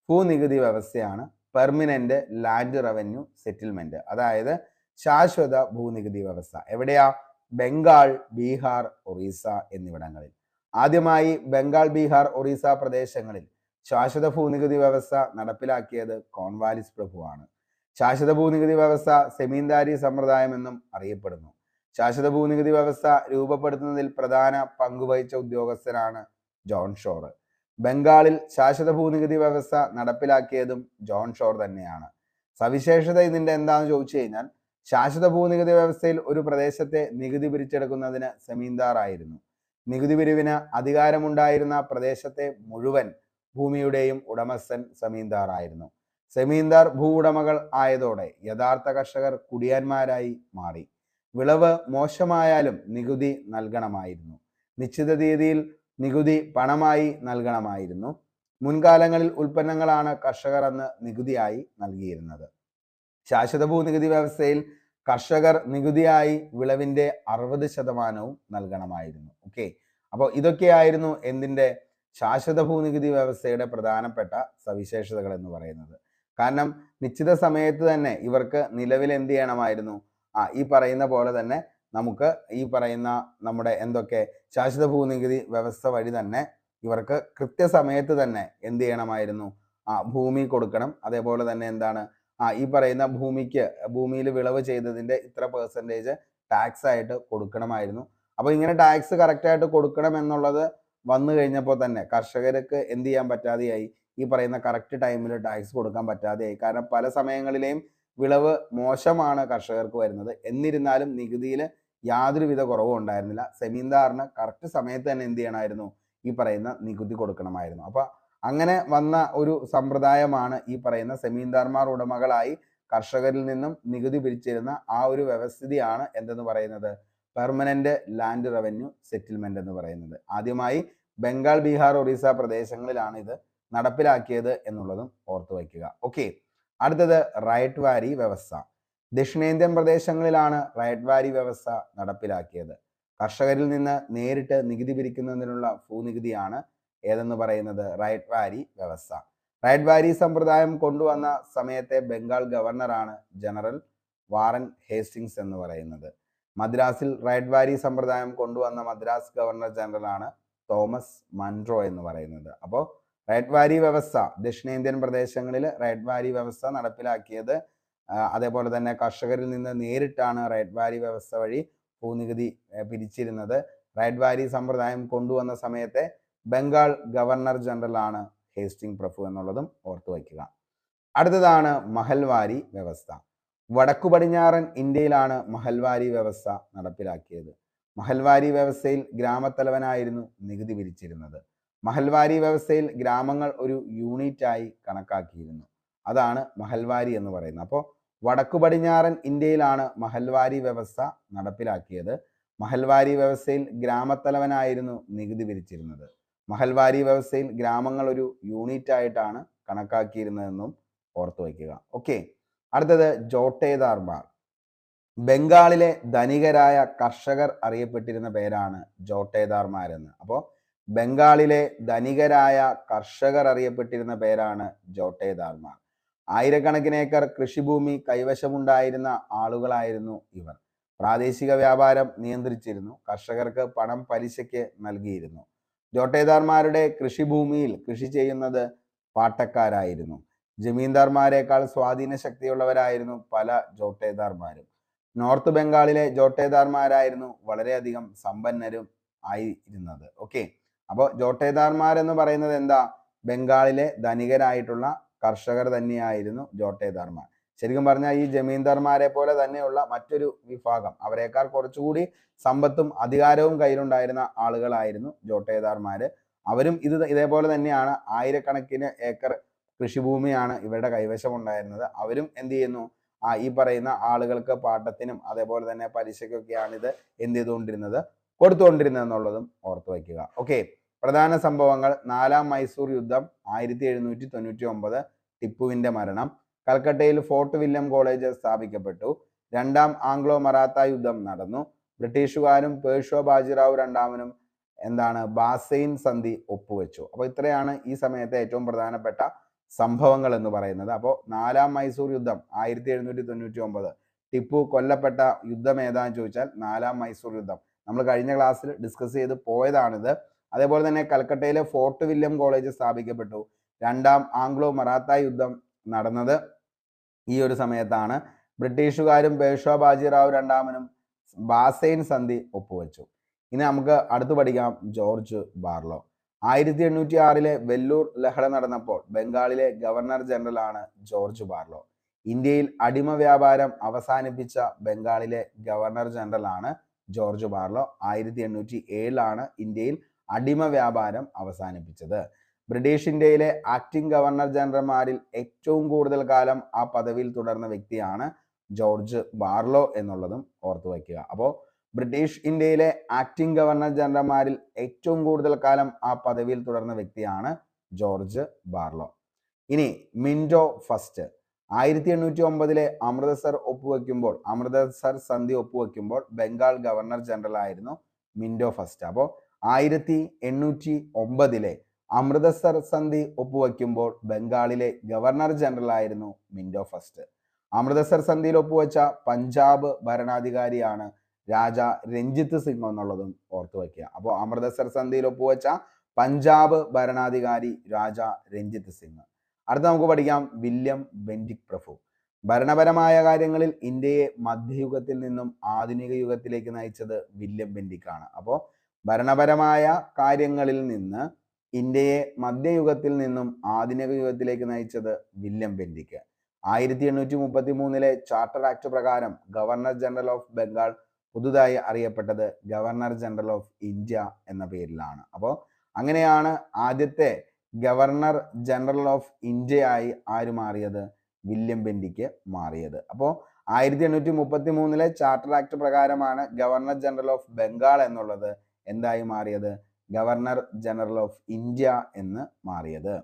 ഭൂനികുതി വ്യവസ്ഥയാണ് പെർമനന്റ് ലാൻഡ് റവന്യൂ സെറ്റിൽമെന്റ്, അതായത് ശാശ്വത ഭൂനികുതി വ്യവസ്ഥ. എവിടെയാ? ബംഗാൾ, ബീഹാർ, ഒറീസ എന്നിവിടങ്ങളിൽ. ആദ്യമായി ബംഗാൾ, ബീഹാർ, ഒറീസ പ്രദേശങ്ങളിൽ ശാശ്വത ഭൂനികുതി വ്യവസ്ഥ നടപ്പിലാക്കിയത് കോൺവാലിസ് പ്രഭുവാണ്. ശാശ്വത ഭൂനികുതി വ്യവസ്ഥ സെമീന്ദാരി സമ്പ്രദായം എന്നും അറിയപ്പെടുന്നു. ശാശ്വത ഭൂനികുതി വ്യവസ്ഥ രൂപപ്പെടുത്തുന്നതിൽ പ്രധാന പങ്കുവഹിച്ച ഉദ്യോഗസ്ഥനാണ് ജോൺ ഷോർ. ബംഗാളിൽ ശാശ്വത ഭൂനികുതി വ്യവസ്ഥ നടപ്പിലാക്കിയതും ജോൺ ഷോർ തന്നെയാണ്. സവിശേഷത ഇതിന്റെ എന്താണെന്ന് ചോദിച്ചു കഴിഞ്ഞാൽ ശാശ്വത ഭൂനികുതി വ്യവസ്ഥയിൽ ഒരു പ്രദേശത്തെ നികുതി പിരിച്ചെടുക്കുന്നതിന് സെമീന്ദാർ ആയിരുന്നു. നികുതി പിരിവിന് അധികാരമുണ്ടായിരുന്ന പ്രദേശത്തെ മുഴുവൻ ഭൂമിയുടെയും ഉടമസ്ഥൻ സെമീന്ദാർ ആയിരുന്നു. സെമീന്ദാർ ഭൂ ഉടമകൾ ആയതോടെ യഥാർത്ഥ കർഷകർ കുടിയാന്മാരായി മാറി. വിളവ് മോശമായാലും നികുതി നൽകണമായിരുന്നു. നിശ്ചിത തീയതിയിൽ നികുതി പണമായി നൽകണമായിരുന്നു. മുൻകാലങ്ങളിൽ ഉൽപ്പന്നങ്ങളാണ് കർഷകർ അന്ന് നികുതിയായി നൽകിയിരുന്നത്. ശാശ്വത ഭൂനികുതി വ്യവസ്ഥയിൽ കർഷകർ നികുതിയായി വിളവിന്റെ 60% നൽകണമായിരുന്നു. ഓക്കെ, അപ്പോൾ ഇതൊക്കെയായിരുന്നു എന്തിന്റെ ശാശ്വത ഭൂനികുതി വ്യവസ്ഥയുടെ പ്രധാനപ്പെട്ട സവിശേഷതകൾ എന്ന് പറയുന്നത്. കാരണം നിശ്ചിത സമയത്ത് തന്നെ ഇവർക്ക് നിലവിൽ എന്ത് ചെയ്യണമായിരുന്നു, ഈ പറയുന്ന പോലെ തന്നെ നമുക്ക് ഈ പറയുന്ന നമ്മുടെ എന്തൊക്കെ ശാശ്വത ഭൂനികുതി വ്യവസ്ഥ വഴി തന്നെ ഇവർക്ക് കൃത്യസമയത്ത് തന്നെ എന്ത് ചെയ്യണമായിരുന്നു, ഭൂമി കൊടുക്കണം. അതേപോലെ തന്നെ ഈ പറയുന്ന ഭൂമിയിൽ വിളവ് ചെയ്തതിന്റെ ഇത്ര % ടാക്സ് ആയിട്ട് കൊടുക്കണമായിരുന്നു. അപ്പോൾ ഇങ്ങനെ ടാക്സ് കറക്റ്റായിട്ട് കൊടുക്കണം എന്നുള്ളത് വന്നു കഴിഞ്ഞപ്പോൾ തന്നെ കർഷകർക്ക് എന്ത് ചെയ്യാൻ പറ്റാതെയായി, ഈ പറയുന്ന കറക്റ്റ് ടൈമിൽ ടാക്സ് കൊടുക്കാൻ പറ്റാതെയായി. കാരണം പല സമയങ്ങളിലെയും വിളവ് മോശമാണ് കർഷകർക്ക് വരുന്നത്. എന്നിരുന്നാലും നികുതിയിൽ യാതൊരുവിധ കുറവും ഉണ്ടായിരുന്നില്ല. സെമീന്ദാറിന് കറക്റ്റ് സമയത്ത് തന്നെ എന്ത് ചെയ്യണമായിരുന്നു, ഈ പറയുന്ന നികുതി കൊടുക്കണമായിരുന്നു. അപ്പൊ അങ്ങനെ വന്ന ഒരു സമ്പ്രദായമാണ് ഈ പറയുന്ന സെമീന്ദാർമാർ ഉടമകളായി കർഷകരിൽ നിന്നും നികുതി പിരിച്ചിരുന്ന ആ ഒരു വ്യവസ്ഥിതിയാണ് എന്തെന്ന് പറയുന്നത്, പെർമനന്റ് ലാൻഡ് റവന്യൂ സെറ്റിൽമെന്റ് എന്ന് പറയുന്നത്. ആദ്യമായി ബംഗാൾ, ബീഹാർ, ഒറീസ പ്രദേശങ്ങളിലാണ് ഇത് നടപ്പിലാക്കിയത് എന്നുള്ളതും ഓർത്തു വയ്ക്കുക. ഓക്കെ, അടുത്തത് റൈറ്റ് വാരി വ്യവസ്ഥ. ദക്ഷിണേന്ത്യൻ പ്രദേശങ്ങളിലാണ് റൈറ്റ് വാരി വ്യവസ്ഥ നടപ്പിലാക്കിയത്. കർഷകരിൽ നിന്ന് നേരിട്ട് നികുതി പിരിക്കുന്നതിനുള്ള ഭൂനികുതിയാണ് ഏതെന്ന് പറയുന്നത്, റൈറ്റ് വാരി വ്യവസ്ഥ. റൈറ്റ് വാരി സമ്പ്രദായം കൊണ്ടുവന്ന സമയത്തെ ബംഗാൾ ഗവർണറാണ് ജനറൽ വാറൻ ഹേസ്റ്റിങ്സ് എന്ന് പറയുന്നത്. മദ്രാസിൽ റൈറ്റ് വാരി സമ്പ്രദായം കൊണ്ടുവന്ന മദ്രാസ് ഗവർണർ ജനറലാണ് തോമസ് മൺട്രോ എന്ന് പറയുന്നത്. അപ്പോൾ റൈറ്റ് വാരി വ്യവസ്ഥ, ദക്ഷിണേന്ത്യൻ പ്രദേശങ്ങളിൽ റൈറ്റ് വാരി വ്യവസ്ഥ നടപ്പിലാക്കിയത്, അതേപോലെ തന്നെ കർഷകരിൽ നിന്ന് നേരിട്ടാണ് റൈറ്റ് വാരി വ്യവസ്ഥ വഴി ഭൂനികുതി പിരിച്ചിരുന്നത്. റൈറ്റ് വാരി സമ്പ്രദായം കൊണ്ടുവന്ന സമയത്തെ ബംഗാൾ ഗവർണർ ജനറലാണ് ഹേസ്റ്റിംഗ് പ്രഭു എന്നുള്ളതും ഓർത്തു വയ്ക്കുക. അടുത്തതാണ് മഹൽവാരി വ്യവസ്ഥ. വടക്കു പടിഞ്ഞാറൻ ഇന്ത്യയിലാണ് മഹൽവാരി വ്യവസ്ഥ നടപ്പിലാക്കിയത്. മഹൽവാരി വ്യവസ്ഥയിൽ ഗ്രാമത്തലവനായിരുന്നു നികുതി പിരിച്ചിരുന്നത്. മഹൽവാരി വ്യവസ്ഥയിൽ ഗ്രാമങ്ങൾ ഒരു യൂണിറ്റായി കണക്കാക്കിയിരുന്നു. അതാണ് മഹൽവാരി എന്ന് പറയുന്നത്. അപ്പോൾ വടക്കു പടിഞ്ഞാറൻ ഇന്ത്യയിലാണ് മഹൽവാരി വ്യവസ്ഥ നടപ്പിലാക്കിയത്. മഹൽവാരി വ്യവസ്ഥയിൽ ഗ്രാമത്തലവനായിരുന്നു നികുതി പിരിച്ചിരുന്നത്. മഹൽവാരി വ്യവസ്ഥയിൽ ഗ്രാമങ്ങൾ ഒരു യൂണിറ്റ് ആയിട്ടാണ് കണക്കാക്കിയിരുന്നതെന്നും ഓർത്തു വയ്ക്കുക. ഓക്കെ, അടുത്തത് ജോട്ടേദാർമാർ. ബംഗാളിലെ ധനികരായ കർഷകർ അറിയപ്പെട്ടിരുന്ന പേരാണ് ജോട്ടേദാർമാരെന്ന്. അപ്പോൾ ബംഗാളിലെ ധനികരായ കർഷകർ അറിയപ്പെട്ടിരുന്ന പേരാണ് ജോട്ടേദാർമാർ. ആയിരക്കണക്കിന് ഏക്കർ കൃഷിഭൂമി കൈവശമുണ്ടായിരുന്ന ആളുകളായിരുന്നു ഇവർ. പ്രാദേശിക വ്യാപാരം നിയന്ത്രിച്ചിരുന്നു. കർഷകർക്ക് പണം പലിശയ്ക്ക് നൽകിയിരുന്നു. ജോട്ടേദാർമാരുടെ കൃഷിഭൂമിയിൽ കൃഷി ചെയ്യുന്നത് പാട്ടക്കാരായിരുന്നു. ജമീന്ദാർമാരെക്കാൾ സ്വാധീന ശക്തിയുള്ളവരായിരുന്നു പല ജോട്ടേദാർമാരും. നോർത്ത് ബംഗാളിലെ ജോട്ടേദാർമാരായിരുന്നു വളരെയധികം സമ്പന്നരും ആയിരുന്നത്. ഓക്കെ, അപ്പോൾ ജോട്ടേദാർമാർ എന്ന് പറയുന്നത് എന്താ, ബംഗാളിലെ ധനികരായിട്ടുള്ള കർഷകർ തന്നെയായിരുന്നു ജോട്ടേദാർമാർ. ശരിക്കും പറഞ്ഞാൽ ഈ ജമീന്ദാർമാരെ പോലെ തന്നെയുള്ള മറ്റൊരു വിഭാഗം, അവരെക്കാൾ കുറച്ചുകൂടി സമ്പത്തും അധികാരവും കയ്യിലുണ്ടായിരുന്ന ആളുകളായിരുന്നു ജോട്ടേദാർമാര്. അവരും ഇതേപോലെ തന്നെയാണ്. ആയിരക്കണക്കിന് ഏക്കർ കൃഷിഭൂമിയാണ് ഇവരുടെ കൈവശം ഉണ്ടായിരുന്നത്. അവരും എന്ത് ചെയ്യുന്നു, ഈ പറയുന്ന ആളുകൾക്ക് പാട്ടത്തിനും അതേപോലെ തന്നെ പലിശയ്ക്കൊക്കെയാണ് ഇത് എന്ത് ചെയ്തുകൊണ്ടിരുന്നത്, കൊടുത്തുകൊണ്ടിരുന്നത് എന്നുള്ളതും ഓർത്തു വയ്ക്കുക. ഓക്കെ, പ്രധാന സംഭവങ്ങൾ: നാലാം മൈസൂർ യുദ്ധം 1799, ടിപ്പുവിന്റെ മരണം. കൽക്കട്ടയിൽ ഫോർട്ട് വില്യം കോളേജ് സ്ഥാപിക്കപ്പെട്ടു. രണ്ടാം ആംഗ്ലോ മറാത്ത യുദ്ധം നടന്നു. ബ്രിട്ടീഷുകാരും പേർഷ്വ ബാജിറാവു രണ്ടാമനും ബാസെയിൻ സന്ധി ഒപ്പുവെച്ചു. അപ്പോൾ ഇത്രയാണ് ഈ സമയത്തെ ഏറ്റവും പ്രധാനപ്പെട്ട സംഭവങ്ങൾ എന്ന് പറയുന്നത്. അപ്പോൾ നാലാം മൈസൂർ യുദ്ധം 1799, ടിപ്പു കൊല്ലപ്പെട്ട യുദ്ധം ഏതാന്ന് ചോദിച്ചാൽ നാലാം മൈസൂർ യുദ്ധം. നമ്മൾ കഴിഞ്ഞ ക്ലാസ്സിൽ ഡിസ്കസ് ചെയ്ത് പോയതാണിത്. അതേപോലെ തന്നെ കൽക്കട്ടയിലെ ഫോർട്ട് വില്യം കോളേജ് സ്ഥാപിക്കപ്പെട്ടു. രണ്ടാം ആംഗ്ലോ മറാത്ത യുദ്ധം നടന്നത് ഈ ഒരു സമയത്താണ്. ബ്രിട്ടീഷുകാരും പേർഷ്വ ബാജിറാവു രണ്ടാമനും ബാസെയിൻ സന്ധി ഒപ്പുവെച്ചു. ഇനി നമുക്ക് അടുത്ത് പഠിക്കാം ജോർജ് ബാർലോ. 1806 വെല്ലൂർ ലഹള നടന്നപ്പോൾ ബംഗാളിലെ ഗവർണർ ജനറൽ ആണ് ജോർജ് ബാർലോ. ഇന്ത്യയിൽ അടിമ വ്യാപാരം അവസാനിപ്പിച്ച ബംഗാളിലെ ഗവർണർ ജനറൽ ആണ് ജോർജ് ബാർലോ. 1807 ഇന്ത്യയിൽ അടിമ വ്യാപാരം അവസാനിപ്പിച്ചത്. ബ്രിട്ടീഷ് ഇന്ത്യയിലെ ആക്ടിംഗ് ഗവർണർ ജനറൽമാരിൽ ഏറ്റവും കൂടുതൽ കാലം ആ പദവിയിൽ തുടർന്ന വ്യക്തിയാണ് ജോർജ് ബാർലോ എന്നുള്ളതും ഓർത്തു വയ്ക്കുക. അപ്പോൾ ബ്രിട്ടീഷ് ഇന്ത്യയിലെ ആക്ടിംഗ് ഗവർണർ ജനറൽമാരിൽ ഏറ്റവും കൂടുതൽ കാലം ആ പദവിയിൽ തുടർന്ന വ്യക്തിയാണ് ജോർജ് ബാർലോ. ഇനി മിന്റോ ഫസ്റ്റ്. 1809 അമൃതസർ സന്ധി ഒപ്പുവെക്കുമ്പോൾ ബംഗാൾ ഗവർണർ ജനറൽ ആയിരുന്നു മിന്റോ ഫസ്റ്റ്. അപ്പോൾ 1809 അമൃതസർ സന്ധി ഒപ്പുവെക്കുമ്പോൾ ബംഗാളിലെ ഗവർണർ ജനറൽ ആയിരുന്നു മിന്റോ ഫസ്റ്റ്. അമൃതസർ സന്ധിയിൽ ഒപ്പുവെച്ച പഞ്ചാബ് ഭരണാധികാരിയാണ് രാജ രഞ്ജിത്ത് സിംഗ് എന്നുള്ളതും ഓർത്തു വയ്ക്കുക. അപ്പോൾ അമൃതസർ സന്ധിയിൽ ഒപ്പുവെച്ച പഞ്ചാബ് ഭരണാധികാരി രാജ രഞ്ജിത്ത് സിംഗ്. അടുത്ത നമുക്ക് പഠിക്കാം വില്യം ബെന്റിക് പ്രഭു. ഭരണപരമായ കാര്യങ്ങളിൽ ഇന്ത്യയെ മധ്യയുഗത്തിൽ നിന്നും ആധുനിക യുഗത്തിലേക്ക് നയിച്ചത് വില്യം ബെന്റിക് ആണ്. അപ്പോൾ ഭരണപരമായ കാര്യങ്ങളിൽ നിന്ന് ഇന്ത്യയെ മധ്യയുഗത്തിൽ നിന്നും ആധുനിക യുഗത്തിലേക്ക് നയിച്ചത് വില്യം ബെന്റിക്. 1833 ചാർട്ടർ ആക്ട് പ്രകാരം ഗവർണർ ജനറൽ ഓഫ് ബംഗാൾ പുതുതായി അറിയപ്പെട്ടത് ഗവർണർ ജനറൽ ഓഫ് ഇന്ത്യ എന്ന പേരിലാണ്. അപ്പോൾ അങ്ങനെയാണ് ആദ്യത്തെ ഗവർണർ ജനറൽ ഓഫ് ഇന്ത്യയായി ആര് മാറിയത്? വില്യം ബെന്റിക്ക് മാറിയത്. അപ്പോൾ 1833 ചാർട്ടർ ആക്ട് പ്രകാരമാണ് ഗവർണർ ജനറൽ ഓഫ് ബംഗാൾ എന്നുള്ളത് എന്തായി മാറിയത്? ഗവർണർ ജനറൽ ഓഫ് ഇന്ത്യ എന്ന് മാറിയത്.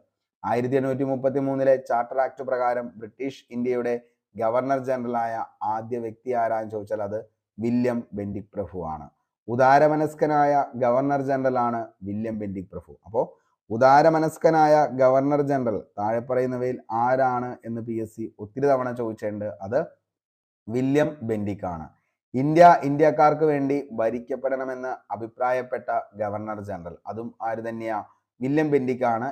1833 ചാർട്ടർ ആക്ട് പ്രകാരം ബ്രിട്ടീഷ് ഇന്ത്യയുടെ ഗവർണർ ജനറലായ ആദ്യ വ്യക്തി ആരാന്ന് ചോദിച്ചാൽ അത് വില്യം ബെന്റിക് പ്രഭു ആണ്. ഉദാരമനസ്കനായ ഗവർണർ ജനറൽ ആണ് വില്യം ബെന്റിക് പ്രഭു. അപ്പോൾ ഉദാരമനസ്കനായ ഗവർണർ ജനറൽ താഴെ പറയുന്നവയിൽ ആരാണ് എന്ന് PSC ഒത്തിരി തവണ ചോദിച്ചിട്ടുണ്ട്. അത് വില്യം ബെന്റിക് ആണ്. ഇന്ത്യക്കാർക്ക് വേണ്ടി ഭരിക്കപ്പെടണമെന്ന് അഭിപ്രായപ്പെട്ട ഗവർണർ ജനറൽ, അതും ആര് തന്നെയാ? വില്യം ബെന്റിക് ആണ്.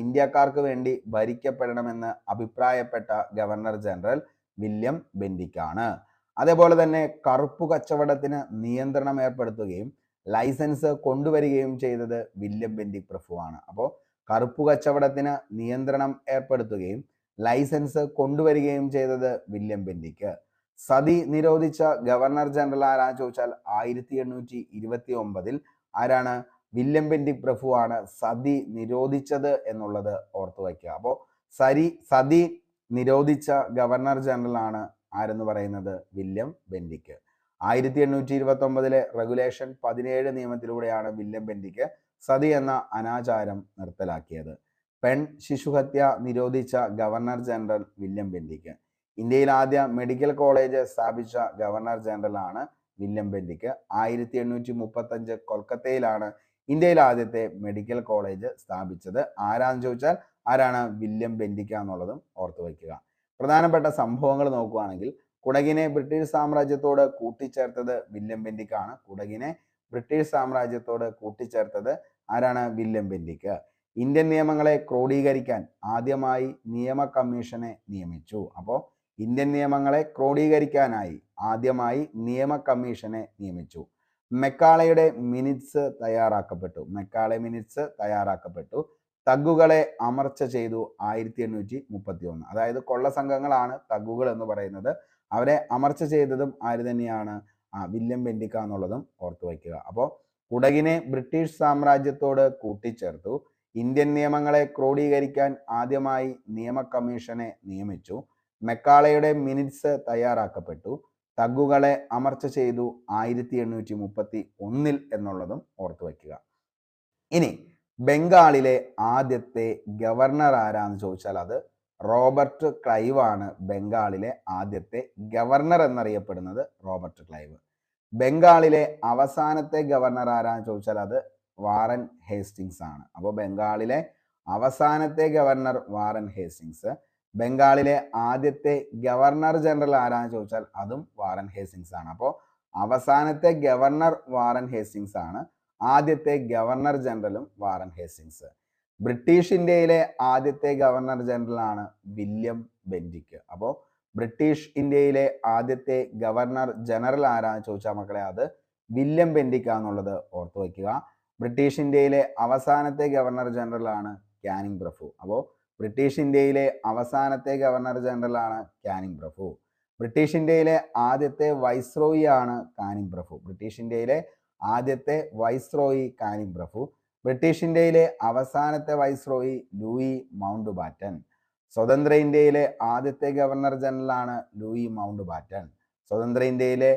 ഇന്ത്യക്കാർക്ക് വേണ്ടി ഭരിക്കപ്പെടണമെന്ന് അഭിപ്രായപ്പെട്ട ഗവർണർ ജനറൽ വില്യം ബെന്റിക് ആണ്. അതേപോലെ തന്നെ കറുപ്പു കച്ചവടത്തിന് നിയന്ത്രണം ഏർപ്പെടുത്തുകയും ലൈസൻസ് കൊണ്ടുവരികയും ചെയ്തത് വില്യം ബെന്റിക് പ്രഭു ആണ്. അപ്പോൾ കറുപ്പു കച്ചവടത്തിന് നിയന്ത്രണം ഏർപ്പെടുത്തുകയും ലൈസൻസ് കൊണ്ടുവരികയും ചെയ്തത് വില്യം ബെന്റിക്. സതി നിരോധിച്ച ഗവർണർ ജനറൽ ആരാന്ന് ചോദിച്ചാൽ 1829 ആരാണ്? വില്യം ബെന്റിക് പ്രഭു ആണ് സതി നിരോധിച്ചത് എന്നുള്ളത് ഓർത്തു വയ്ക്കുക. അപ്പോൾ സതി നിരോധിച്ച ഗവർണർ ജനറൽ ആണ് ആരെന്ന് പറയുന്നത്? William Bentinck. 1829 റെഗുലേഷൻ 17 നിയമത്തിലൂടെയാണ് വില്യം ബെന്റിക് സതി എന്ന അനാചാരം നിർത്തലാക്കിയത്. പെൺ ശിശുഹത്യ നിരോധിച്ച ഗവർണർ ജനറൽ വില്യം ബെന്റിക്. ഇന്ത്യയിൽ ആദ്യ മെഡിക്കൽ കോളേജ് സ്ഥാപിച്ച ഗവർണർ ജനറൽ ആണ് വില്യം ബെന്റിക്. 1835 കൊൽക്കത്തയിലാണ് ഇന്ത്യയിൽ ആദ്യത്തെ മെഡിക്കൽ കോളേജ് സ്ഥാപിച്ചത്. ആരാന്ന് ചോദിച്ചാൽ ആരാണ്? വില്യം ബെന്റിക് എന്നുള്ളതും ഓർത്തു വയ്ക്കുക. പ്രധാനപ്പെട്ട സംഭവങ്ങൾ നോക്കുകയാണെങ്കിൽ കുടകിനെ ബ്രിട്ടീഷ് സാമ്രാജ്യത്തോട് കൂട്ടിച്ചേർത്തത് വില്യം ബെന്റിക് ആണ്. കുടകിനെ ബ്രിട്ടീഷ് സാമ്രാജ്യത്തോട് കൂട്ടിച്ചേർത്തത് ആരാണ്? William Bentinck. ഇന്ത്യൻ നിയമങ്ങളെ ക്രോഡീകരിക്കാൻ ആദ്യമായി നിയമ കമ്മീഷനെ നിയമിച്ചു. അപ്പോൾ ഇന്ത്യൻ നിയമങ്ങളെ ക്രോഡീകരിക്കാനായി ആദ്യമായി നിയമ കമ്മീഷനെ നിയമിച്ചു. മെക്കാളയുടെ മിനിറ്റ്സ് തയ്യാറാക്കപ്പെട്ടു. തഗ്ഗുകളെ അമർച്ച ചെയ്തു 1831. അതായത് കൊള്ള സംഘങ്ങളാണ് തഗ്ഗുകൾ എന്ന് പറയുന്നത്. അവരെ അമർച്ച ചെയ്തതും ആര് തന്നെയാണ്? വില്യം ബെന്റിക് എന്നുള്ളതും ഓർത്തു വയ്ക്കുക. അപ്പോൾ കുടകിനെ ബ്രിട്ടീഷ് സാമ്രാജ്യത്തോട് കൂട്ടിച്ചേർത്തു. ഇന്ത്യൻ നിയമങ്ങളെ ക്രോഡീകരിക്കാൻ ആദ്യമായി നിയമ കമ്മീഷനെ നിയമിച്ചു. മെക്കാളയുടെ മിനിറ്റ്സ് തയ്യാറാക്കപ്പെട്ടു. തഗ്ഗുകളെ അമർച്ച ചെയ്തു 1831 എന്നുള്ളതും ഓർത്തു വയ്ക്കുക. ഇനി ബംഗാളിലെ ആദ്യത്തെ ഗവർണർ ആരാന്ന് ചോദിച്ചാൽ അത് റോബർട്ട് ക്ലൈവ് ആണ്. ബംഗാളിലെ ആദ്യത്തെ ഗവർണർ എന്നറിയപ്പെടുന്നത് റോബർട്ട് ക്ലൈവ്. ബംഗാളിലെ അവസാനത്തെ ഗവർണർ ആരാന്ന് ചോദിച്ചാൽ അത് വാറൻ ഹേസ്റ്റിങ്സ് ആണ്. അപ്പോൾ ബംഗാളിലെ അവസാനത്തെ ഗവർണർ വാറൻ ഹേസ്റ്റിങ്സ്. ബംഗാളിലെ ആദ്യത്തെ ഗവർണർ ജനറൽ ആരാന്ന് ചോദിച്ചാൽ അതും വാറൻ ഹേസ്റ്റിങ്സ് ആണ്. അപ്പോൾ അവസാനത്തെ ഗവർണർ വാറൻ ഹേസ്റ്റിങ്സ് ആണ്. ആദ്യത്തെ ഗവർണർ ജനറലും വാറൻ ഹേസ്റ്റിങ്സ്. ബ്രിട്ടീഷ് ഇന്ത്യയിലെ ആദ്യത്തെ ഗവർണർ ജനറൽ ആണ് വില്യം ബെന്റിക്. അപ്പോൾ ബ്രിട്ടീഷ് ഇന്ത്യയിലെ ആദ്യത്തെ ഗവർണർ ജനറൽ ആരാന്ന് ചോദിച്ചാൽ മക്കളെ അത് വില്യം ബെന്റിക് ആണെന്നുള്ളത് ഓർത്തു വയ്ക്കുക. ബ്രിട്ടീഷ് ഇന്ത്യയിലെ അവസാനത്തെ ഗവർണർ ജനറൽ ആണ് കാനിങ് പ്രഭു. അപ്പോൾ ബ്രിട്ടീഷ് ഇന്ത്യയിലെ അവസാനത്തെ ഗവർണർ ജനറൽ ആണ് കാനിങ് പ്രഭു. ബ്രിട്ടീഷ് ഇന്ത്യയിലെ ആദ്യത്തെ വൈസ്രോയി ആണ് കാനിങ് പ്രഭു. ബ്രിട്ടീഷ് ഇന്ത്യയിലെ ആദ്യത്തെ വൈസ്രോയി കാനിങ് പ്രഭു. ബ്രിട്ടീഷ് ഇന്ത്യയിലെ അവസാനത്തെ വൈസ്രോയി ലൂയി മൗണ്ട് ബാറ്റൻ. സ്വതന്ത്ര ഇന്ത്യയിലെ ആദ്യത്തെ ഗവർണർ ജനറൽ ആണ് ലൂയി മൗണ്ട് ബാറ്റൻ. സ്വതന്ത്ര ഇന്ത്യയിലെ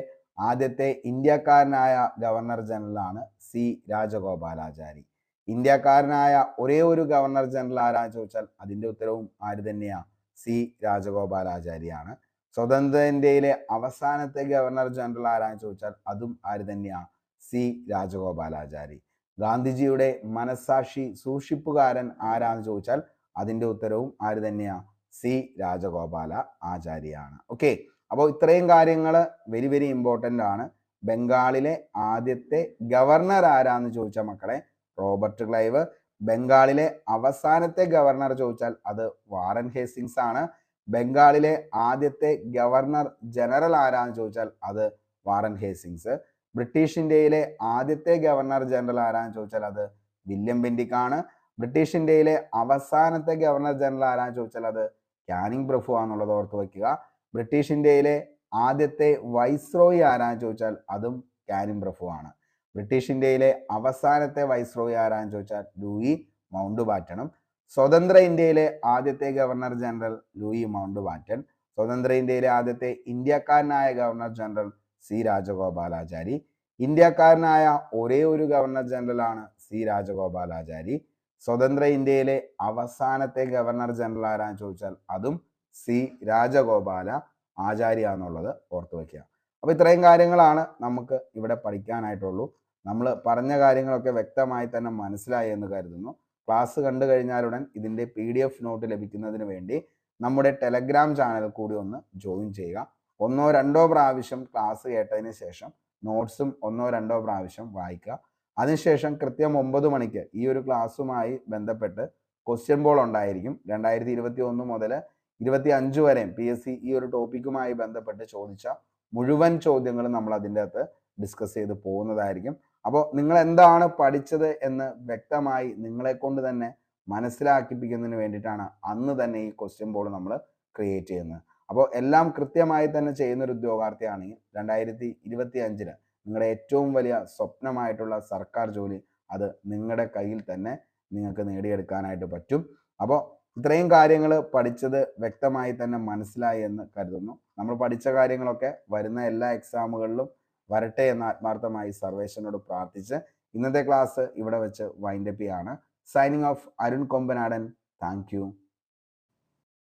ആദ്യത്തെ ഇന്ത്യക്കാരനായ ഗവർണർ ജനറൽ ആണ് സി രാജഗോപാലാചാരി. ഇന്ത്യക്കാരനായ ഒരേ ഒരു ഗവർണർ ജനറൽ ആരാന്ന് ചോദിച്ചാൽ അതിന്റെ ഉത്തരവും ആര് തന്നെയാ? സി രാജഗോപാലാചാരിയാണ്. സ്വതന്ത്ര ഇന്ത്യയിലെ അവസാനത്തെ ഗവർണർ ജനറൽ ആരാന്ന് ചോദിച്ചാൽ അതും ആര് തന്നെയാ? സി രാജഗോപാലാചാരി. ഗാന്ധിജിയുടെ മനസാക്ഷി സൂക്ഷിപ്പുകാരൻ ആരാന്ന് ചോദിച്ചാൽ അതിന്റെ ഉത്തരവും ആര് തന്നെയാ? സി രാജഗോപാല ആചാര്യാണ്. ഓക്കെ, അപ്പോൾ ഇത്രയും കാര്യങ്ങൾ വെരി വെരി ഇമ്പോർട്ടൻ്റ് ആണ്. ബംഗാളിലെ ആദ്യത്തെ ഗവർണർ ആരാന്ന് ചോദിച്ചാൽ മക്കളെ റോബർട്ട് ക്ലൈവ്. ബംഗാളിലെ അവസാനത്തെ ഗവർണർ ചോദിച്ചാൽ അത് വാറൻ ഹേസ്റ്റിങ്സ് ആണ്. ബംഗാളിലെ ആദ്യത്തെ ഗവർണർ ജനറൽ ആരാന്ന് ചോദിച്ചാൽ അത് വാറൻ ഹേസ്റ്റിങ്സ്. ബ്രിട്ടീഷ് ഇന്ത്യയിലെ ആദ്യത്തെ ഗവർണർ ജനറൽ ആരാന്ന് ചോദിച്ചാൽ അത് വില്യം ബെന്റിക് ആണ്. ബ്രിട്ടീഷ് ഇന്ത്യയിലെ അവസാനത്തെ ഗവർണർ ജനറൽ ആരാന്ന് ചോദിച്ചാൽ അത് കാനിങ് പ്രഭു ആണെന്നുള്ളത് ഓർത്ത് വയ്ക്കുക. ബ്രിട്ടീഷ് ഇന്ത്യയിലെ ആദ്യത്തെ വൈസ്രോയി ആരാന്ന് ചോദിച്ചാൽ അതും കാനിങ് പ്രഭു ആണ്. ബ്രിട്ടീഷ് ഇന്ത്യയിലെ അവസാനത്തെ വൈസ്രോയി ആരാന്ന് ചോദിച്ചാൽ ലൂയി മൗണ്ട് ബാറ്റനും. സ്വതന്ത്ര ഇന്ത്യയിലെ ആദ്യത്തെ governor general Louis Mountbatten. സ്വതന്ത്ര ഇന്ത്യയിലെ ആദ്യത്തെ ഇന്ത്യക്കാരനായ ഗവർണർ ജനറൽ സി രാജഗോപാലാചാരി. ഇന്ത്യക്കാരനായ ഒരേ ഒരു ഗവർണർ ജനറലാണ് സി രാജഗോപാലാചാരി. സ്വതന്ത്ര ഇന്ത്യയിലെ അവസാനത്തെ ഗവർണർ ജനറൽ ആരാന്ന് ചോദിച്ചാൽ അതും സി രാജഗോപാല ആചാര്യാന്നുള്ളത് ഓർത്തു വയ്ക്കുക. അപ്പോൾ ഇത്രയും കാര്യങ്ങളാണ് നമുക്ക് ഇവിടെ പഠിക്കാനായിട്ടുള്ളൂ. നമ്മൾ പറഞ്ഞ കാര്യങ്ങളൊക്കെ വ്യക്തമായി തന്നെ മനസ്സിലായി എന്ന് കരുതുന്നു. ക്ലാസ് കണ്ടു കഴിഞ്ഞാലുടൻ ഇതിൻ്റെ PDF നോട്ട് ലഭിക്കുന്നതിന് വേണ്ടി നമ്മുടെ ടെലഗ്രാം ചാനൽ കൂടി ഒന്ന് ജോയിൻ ചെയ്യുക. 1-2 പ്രാവശ്യം ക്ലാസ് കേട്ടതിന് ശേഷം നോട്ട്സും 1-2 പ്രാവശ്യം വായിക്കുക. അതിനുശേഷം കൃത്യം 9 മണിക്ക് ഈ ഒരു ക്ലാസ്സുമായി ബന്ധപ്പെട്ട് ക്വസ്റ്റ്യൻ ബോൾ ഉണ്ടായിരിക്കും. 2021 മുതൽ 25 വരെയും PSC ഈ ഒരു ടോപ്പിക്കുമായി ബന്ധപ്പെട്ട് ചോദിച്ച മുഴുവൻ ചോദ്യങ്ങളും നമ്മൾ അതിൻ്റെ അകത്ത് ഡിസ്കസ് ചെയ്ത് പോകുന്നതായിരിക്കും. അപ്പോൾ നിങ്ങൾ എന്താണ് പഠിച്ചത് എന്ന് വ്യക്തമായി നിങ്ങളെ കൊണ്ട് തന്നെ മനസ്സിലാക്കിപ്പിക്കുന്നതിന് വേണ്ടിയിട്ടാണ് അന്ന് തന്നെ ഈ ക്വസ്റ്റ്യൻ ബോൾ നമ്മൾ ക്രിയേറ്റ് ചെയ്യുന്നത്. അപ്പോൾ എല്ലാം കൃത്യമായി തന്നെ ചെയ്യുന്നൊരു ഉദ്യോഗാർത്ഥിയാണെങ്കിൽ 2025 നിങ്ങളുടെ ഏറ്റവും വലിയ സ്വപ്നമായിട്ടുള്ള സർക്കാർ ജോലി അത് നിങ്ങളുടെ കയ്യിൽ തന്നെ നിങ്ങൾക്ക് നേടിയെടുക്കാനായിട്ട് പറ്റും. അപ്പോൾ ഇത്രയും കാര്യങ്ങൾ പഠിച്ചത് വ്യക്തമായി തന്നെ മനസ്സിലായി എന്ന് കരുതുന്നു. നമ്മൾ പഠിച്ച കാര്യങ്ങളൊക്കെ വരുന്ന എല്ലാ എക്സാമുകളിലും വരട്ടെ എന്ന് ആത്മാർത്ഥമായി സർവേശ്വരനോട് പ്രാർത്ഥിച്ച് ഇന്നത്തെ ക്ലാസ് ഇവിടെ വെച്ച് വൈൻഡപ്പ് ചെയ്യാണ്. Signing off Arun Kombanadan. Thank you.